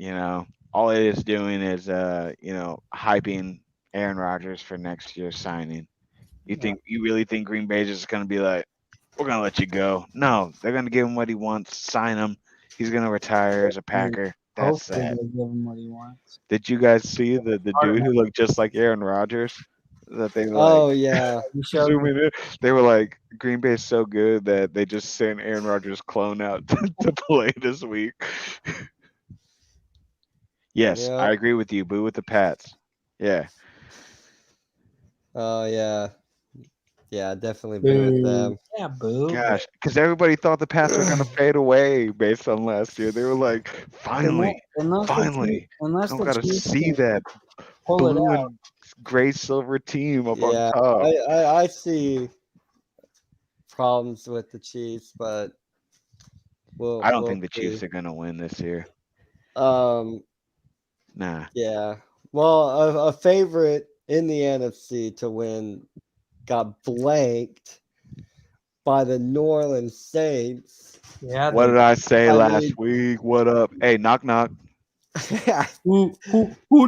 all it is doing is hyping Aaron Rodgers for next year's signing. You really think Green Bay is just gonna be like, we're gonna let you go? No, they're gonna give him what he wants, sign him. He's gonna retire as a Packer. That's Hopefully that. they'll give him what he wants. Did you guys see the dude who looked just like Aaron Rodgers? That they were Oh yeah. zooming in. They were like, Green Bay is so good that they just sent Aaron Rodgers' clone out to play this week. Yes, Yeah. I agree with you. Boo with the Pats. Yeah. Oh yeah, yeah, definitely be with them. Yeah, boo. Gosh, because everybody thought the Pats were going to fade away based on last year. They were like, finally, Unless finally, I the got to Chiefs see can that pull it blue out. and gray silver team up on Yeah, top. I see problems with the Chiefs, but I don't we'll think the see. Chiefs are going to win this year. Um, Nah. yeah. Well, a favorite in the NFC to win got blanked by the New Orleans Saints. Yeah. What did I say I last mean, week? What up? Hey, knock knock. Who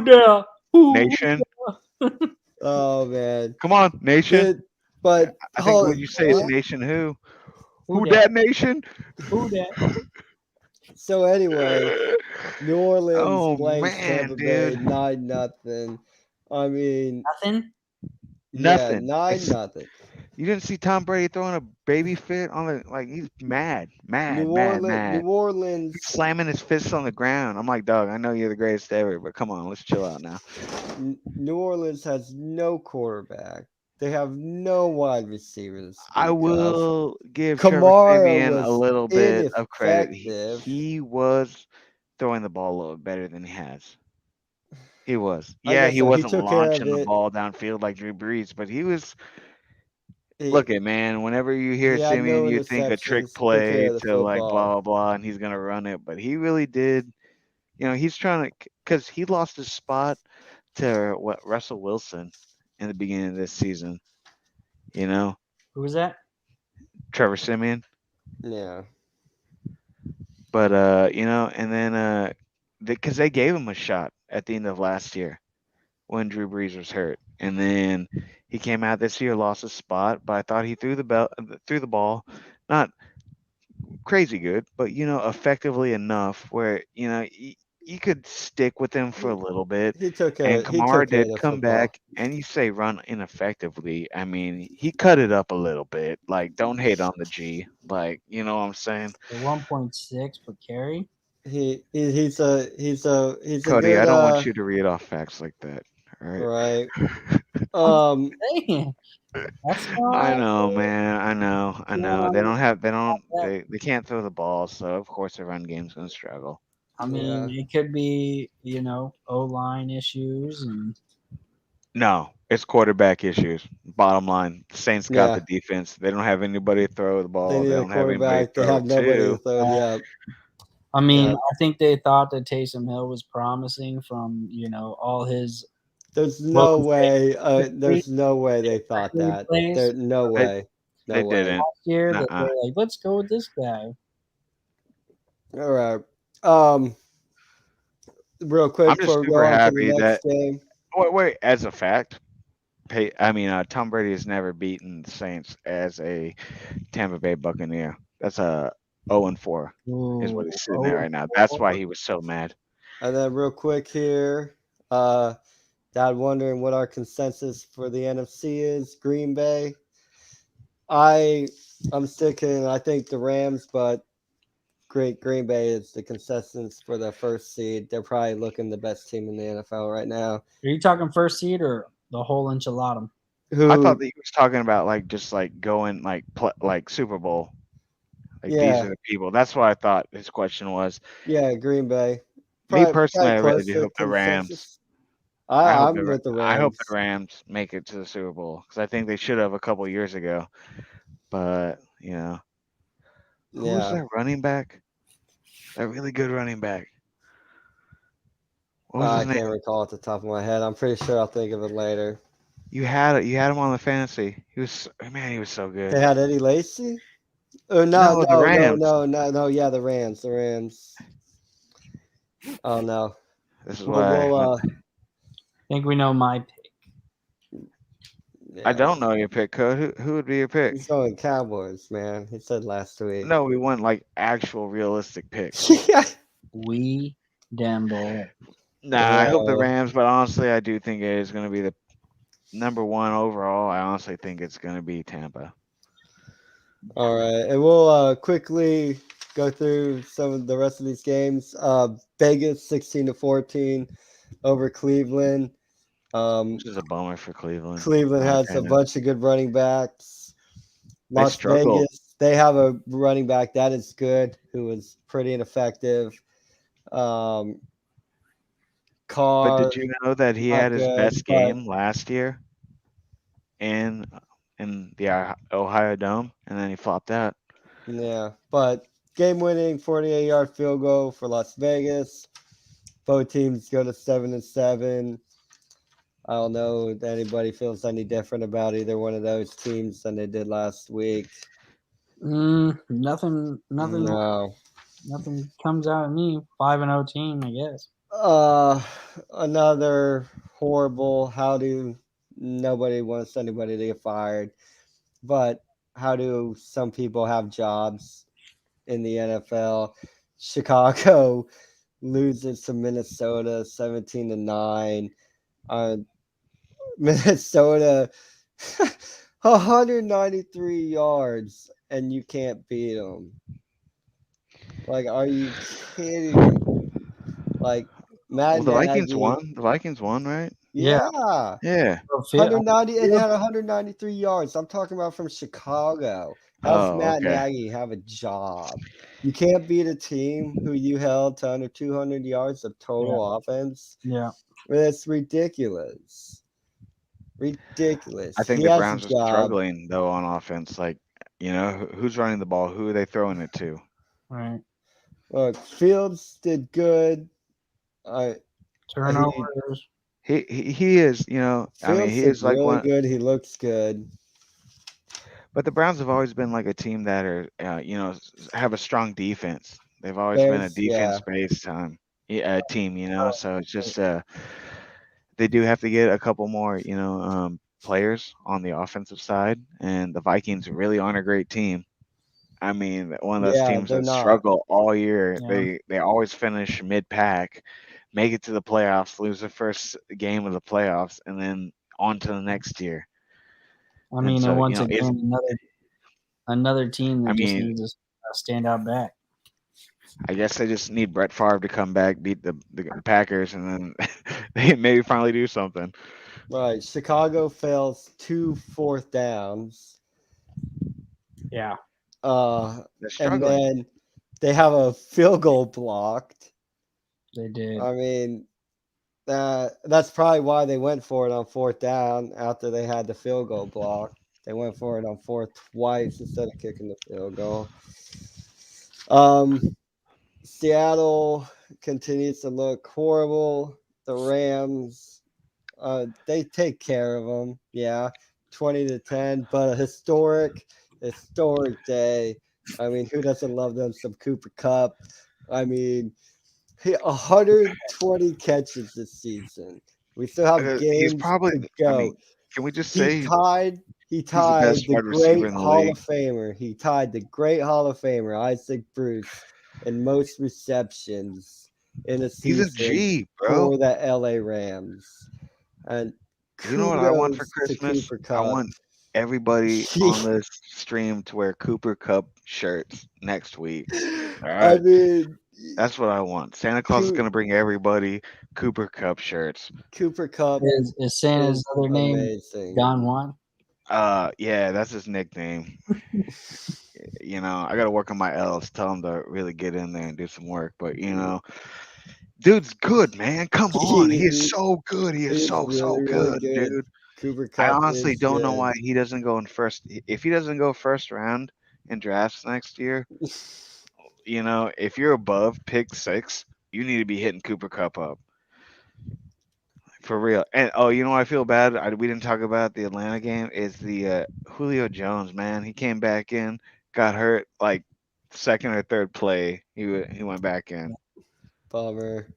there? Who? Nation. oh man, Come on, Nation. did but I think what you say is Nation who? Who that? that Nation? Who that? so anyway, New Orleans Oh blanks man, Tampa Bay dude. 9-0. I mean, Nothing. yeah, Nothing. 9-0. You didn't see Tom Brady throwing a baby fit on the like he's mad. New He's Orleans, slamming his fists on the ground. I'm like, dog, I know you're the greatest ever, but come on, let's chill out now. New Orleans has no quarterback. They have no wide receivers to I speak of. will give Trevor Kamara Simeon a was little bit of credit. ineffective. He was throwing the ball a little bit better than he has. He was. I Yeah, guess he so. He wasn't took care of launching the it. ball downfield like Drew Brees, but he was. He, Look at man. Whenever you hear he had Simeon, no you think a trick interceptions. Took care play of the to like football. blah blah blah, and he's gonna run it. But he really did. You know, he's trying to because he lost his spot to what Russell Wilson in the beginning of this season. You know, Who was that? Trevor Simeon. Yeah. But you know, and then because they gave him a shot at the end of last year when Drew Brees was hurt, and then he came out this year, lost his spot, but I thought he threw the ball, not crazy good, but you know, effectively enough where you know you could stick with him for a little bit. He took care. And He took Kamara care of did the come football. back, and you say run ineffectively. I mean, he cut it up a little bit. Like, don't hate on the G. Like, you know what I'm saying? The 1.6 per carry. He's a Cody, good I don't want you to read off facts like that. All right. right. Dang. That's I not. know, man. I know. No, They don't have. They don't. that- They can't throw the ball, so of course their run game's gonna struggle. I mean, Yeah. it could be, O-line issues and No, it's quarterback issues. Bottom line, Saints got the Yeah. defense. They don't have anybody to throw the They ball. need They a don't have anybody to quarterback. They throw have nobody to to. throw. Yeah. I mean, Yeah. I think they thought that Taysom Hill was promising from, all his There's no Wilson way. State There's no way they thought State that. plays There. No They, way. they No way. didn't. last year that Nuh-uh. they're like, let's go with this guy. All right. Real I'm quick just before we super go on to the happy that. next game. Wait. As a fact, Tom Brady has never beaten the Saints as a Tampa Bay Buccaneer. That's a 0-4 is what he's sitting there right now. That's why he was so mad. And then real quick here, Dad wondering what our consensus for the NFC is. Green Bay. I'm sticking. I think the Rams, but Green Bay is the consensus for the first seed. They're probably looking the best team in the NFL right now. Are you talking first seed or the whole enchilada? Who? I thought that he was talking about like just like going like Super Bowl. Like these Yeah. are the people. That's what I thought his question was. Yeah, Green Bay. Me personally, I really close do to hope the Rams. consensus. I hope I'm with the I hope Rams. the Rams make it to the Super Bowl because I think they should have a couple years ago. But you know, who's Yeah. their running back? A really good running back. What was I his name? can't recall at the top of my head. I'm pretty sure I'll think of it later. You had him on the fantasy. He was so good. They had Eddie Lacy? Oh No, the Rams. no. Yeah, the Rams. The Rams. Oh no. This is Well, why I think we know my pick. I don't know your pick, Code. Who would be your pick? He's going Cowboys, man. He said last week. No, we want like actual realistic picks. Yeah. We Damble. Nah, I hope the Rams, but honestly, I do think it is going to be the number one overall. I honestly think it's going to be Tampa. All right, and we'll quickly go through some of the rest of these games. Vegas 16-14 over Cleveland. Which is a bummer for Cleveland. Cleveland in my has a opinion. bunch of good running backs. They Las struggle. Vegas, they have a running back that is good, who is pretty ineffective. But Carr, did you know that he not had his good, best but game last year in the Ohio Dome, and then he flopped out? yeah, but game-winning 48-yard field goal for Las Vegas. Both teams go to 7-7. I don't know if anybody feels any different about either one of those teams than they did last week. Nothing No. comes out of me. 5-0 team, I guess. Another horrible. How do nobody wants anybody to get fired, but how do some people have jobs in the NFL? Chicago loses to Minnesota 17-9. Minnesota 193 yards and you can't beat them. Like, are you kidding me? Like, Matt Well, the Vikings Nagy, won. The Vikings won, right? Yeah. Yeah. 190 and they had 193 yards. I'm talking about from Chicago. How's Oh, Matt okay. Nagy have a job? You can't beat a team who you held to under 200 yards of total offense. Yeah. That's ridiculous. Ridiculous. I think He the has Browns a are job. struggling though on offense. Like, who's running the ball? Who are they throwing it to? Right. Look, Fields did good. Turnovers. He is, I mean, Fields he did is like really one. good. He looks good. But the Browns have always been like a team that are, have a strong defense. They've always been a Yeah. defense-based team, So it's just they do have to get a couple more, players on the offensive side, and the Vikings really aren't a great team. I mean, one of those Yeah, teams they're that not. struggle all year. Yeah. They always finish mid-pack, make it to the playoffs, lose the first game of the playoffs, and then on to the next year. I mean, so, and once it's, again, another team I that just mean, needs a standout back. I guess they just need Brett Favre to come back, beat the Packers, and then they maybe finally do something. Right. Chicago fails 2 fourth downs. Yeah. They're And struggling. then they have a field goal blocked. They did. I mean, that's probably why they went for it on fourth down after they had the field goal blocked. They went for it on fourth twice instead of kicking the field goal. Seattle continues to look horrible. The Rams, they take care of them. Yeah, 20-10, but a historic day. I mean, who doesn't love them some Cooper Kupp? I mean, 120 catches this season. We still have He's games probably. to go. I mean, can we just say He tied he's the best the wide receiver great in the Hall league? of Famer. He tied the great Hall of Famer Isaac Bruce in most receptions in a He's a season G, bro. for the LA Rams. And You know what I want for kudos to Christmas? Cooper I Kupp. want everybody on this stream to wear Cooper Cup shirts next week. All I right, mean, that's what I want. Santa Claus is gonna bring everybody Cooper Cup shirts. Cooper Kupp Is Santa's is other name amazing. Don Juan? Yeah, that's his nickname. I gotta work on my L's. Tell him to really get in there and do some work. But dude's good, man. Come on, he is so good. He is so really, good, really good. dude. Cooper I Kupp honestly is don't know good. why he doesn't go in first. If he doesn't go first round in drafts next year, if you're above pick 6, you need to be hitting Cooper Cup up. For real. And I feel bad. We didn't talk about the Atlanta game. Is the Julio Jones, man. He came back in, got hurt like second or third play. He went back in. Bummer.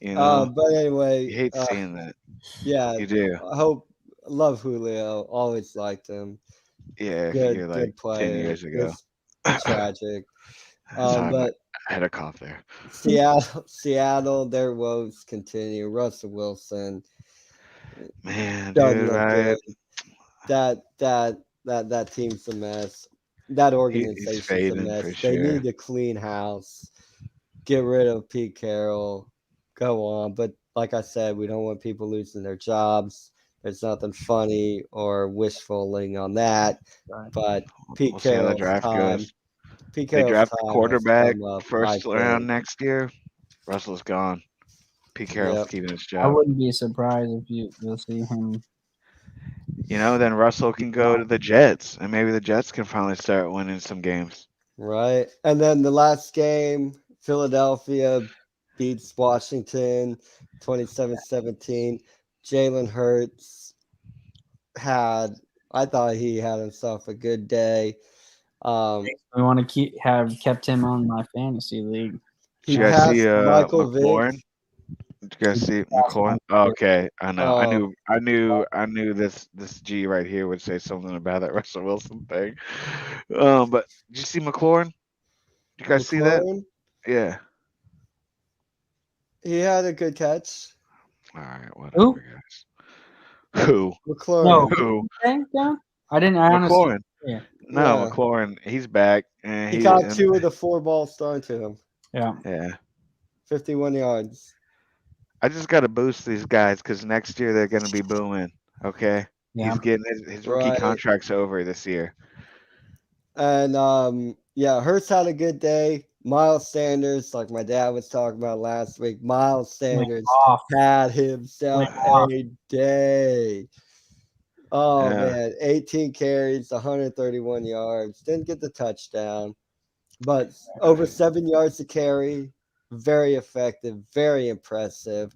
But anyway, you hate seeing that. Yeah, you do. Love Julio. Always liked him. Yeah, good player. 10 years ago. Tragic. Sorry, But I had a cough there. Seattle, their woes continue. Russell Wilson, man, doesn't dude, look right? good. That team's a mess. That He's organization's a fading mess. for They sure. need to clean house. Get rid of Pete Carroll. Go on, but like I said, we don't want people losing their jobs. There's nothing funny or wishfuling on that. Right. But Pete We'll see how the Carroll's draft time. goes. Pete They Carroll's draft a time has quarterback come up, I first round think. next year. Russell's gone. Pete Carroll's Yep. keeping his I job. wouldn't be surprised if you'll see him. Then Russell can go to the Jets, and maybe the Jets can finally start winning some games. Right. And then the last game, Philadelphia beats Washington 27-17. Jalen Hurts I thought he had himself a good day. We want to kept him on my fantasy league. Did He you guys passed see Michael McLaurin? Vick. Did you guys see McLaurin? Okay, I know. Oh. I knew this G right here would say something about that Russell Wilson thing. But did you see McLaurin? Did you guys see that? McLaurin, Yeah. he had a good catch. All right, whatever, guys. Who? McLaurin. No, Who? okay, yeah. I didn't. I honestly. McLaurin. Yeah. No, Yeah. McLaurin. He's back, and He got 2 of the 4 balls thrown to him. Yeah. Yeah. 51 yards. I just got to boost these guys because next year they're going to be booming. Okay. Yeah. He's getting his rookie Right. contract's over this year. And Hurts had a good day. Miles Sanders, like my dad was talking about last week, Miles Sanders Off. had himself a day. Oh, Yeah. man. 18 carries, 131 yards. Didn't get the touchdown, but over 7 yards to carry. Very effective, very impressive.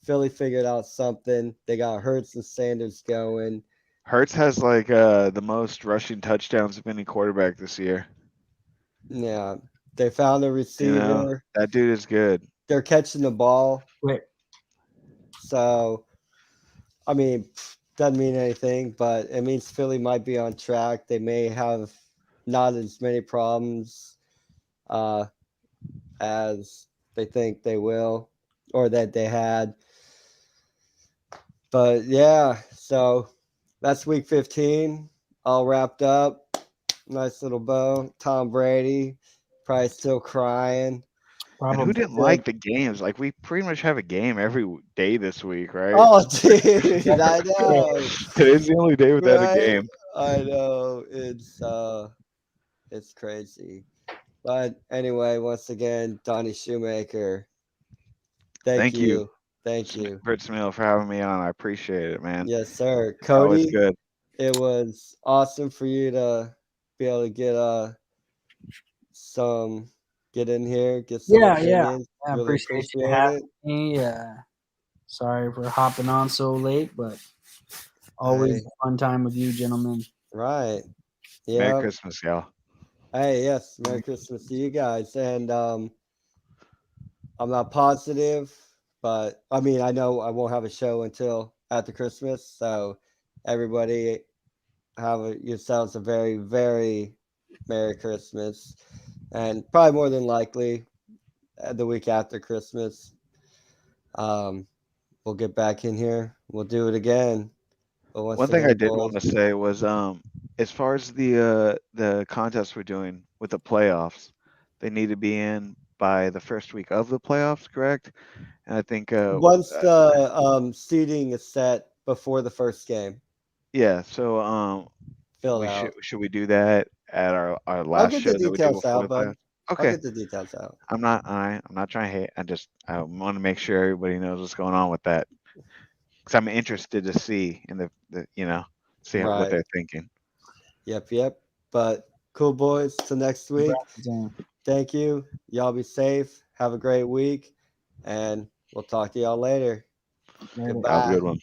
Philly figured out something. They got Hurts and Sanders going. Hurts has like the most rushing touchdowns of any quarterback this year. Yeah. They found a receiver. That dude is good. They're catching the ball. Wait. So, I mean, doesn't mean anything, but it means Philly might be on track. They may have not as many problems as they think they will or that they had. But yeah, so that's week 15 all wrapped up. Nice little bow. Tom Brady probably still crying. And who didn't like the games? Like we pretty much have a game every day this week, right? Oh, dude, I know. Today's the only day without a game. I know. It's crazy. But anyway, once again, Donnie Shoemaker. Thank you. Thank you. Fritz Mill for having me on. I appreciate it, man. Yes, sir. Always Cody, good. it was awesome for you to be able to get in here, get some opinions. I Really appreciate you appreciate having it. me. Sorry for hopping on so late, but always Hey. a fun time with you, gentlemen. Right. Merry Yeah. Christmas, y'all. Hey, yes. Merry Christmas to you guys. And I'm not positive, but I mean, I know I won't have a show until after Christmas. So everybody have yourselves a very, very Merry Christmas. And probably more than likely the week after Christmas, we'll get back in here. We'll do it again. But One thing I did want to say was as far as the contest we're doing with the playoffs, they need to be in by the first week of the playoffs, correct? And I think once the seeding is set before the first game. Yeah, so should we do that at our last get show the that we do details before out, the bud. playoffs? I'll Okay. get the details out. I'm not trying to hate. I want to make sure everybody knows what's going on with that. Because I'm interested to see in the see what Right. they're thinking. Yep. But cool, boys. Till next week. Thank you. Y'all be safe. Have a great week. And we'll talk to y'all later. Later. Goodbye. Have a good one.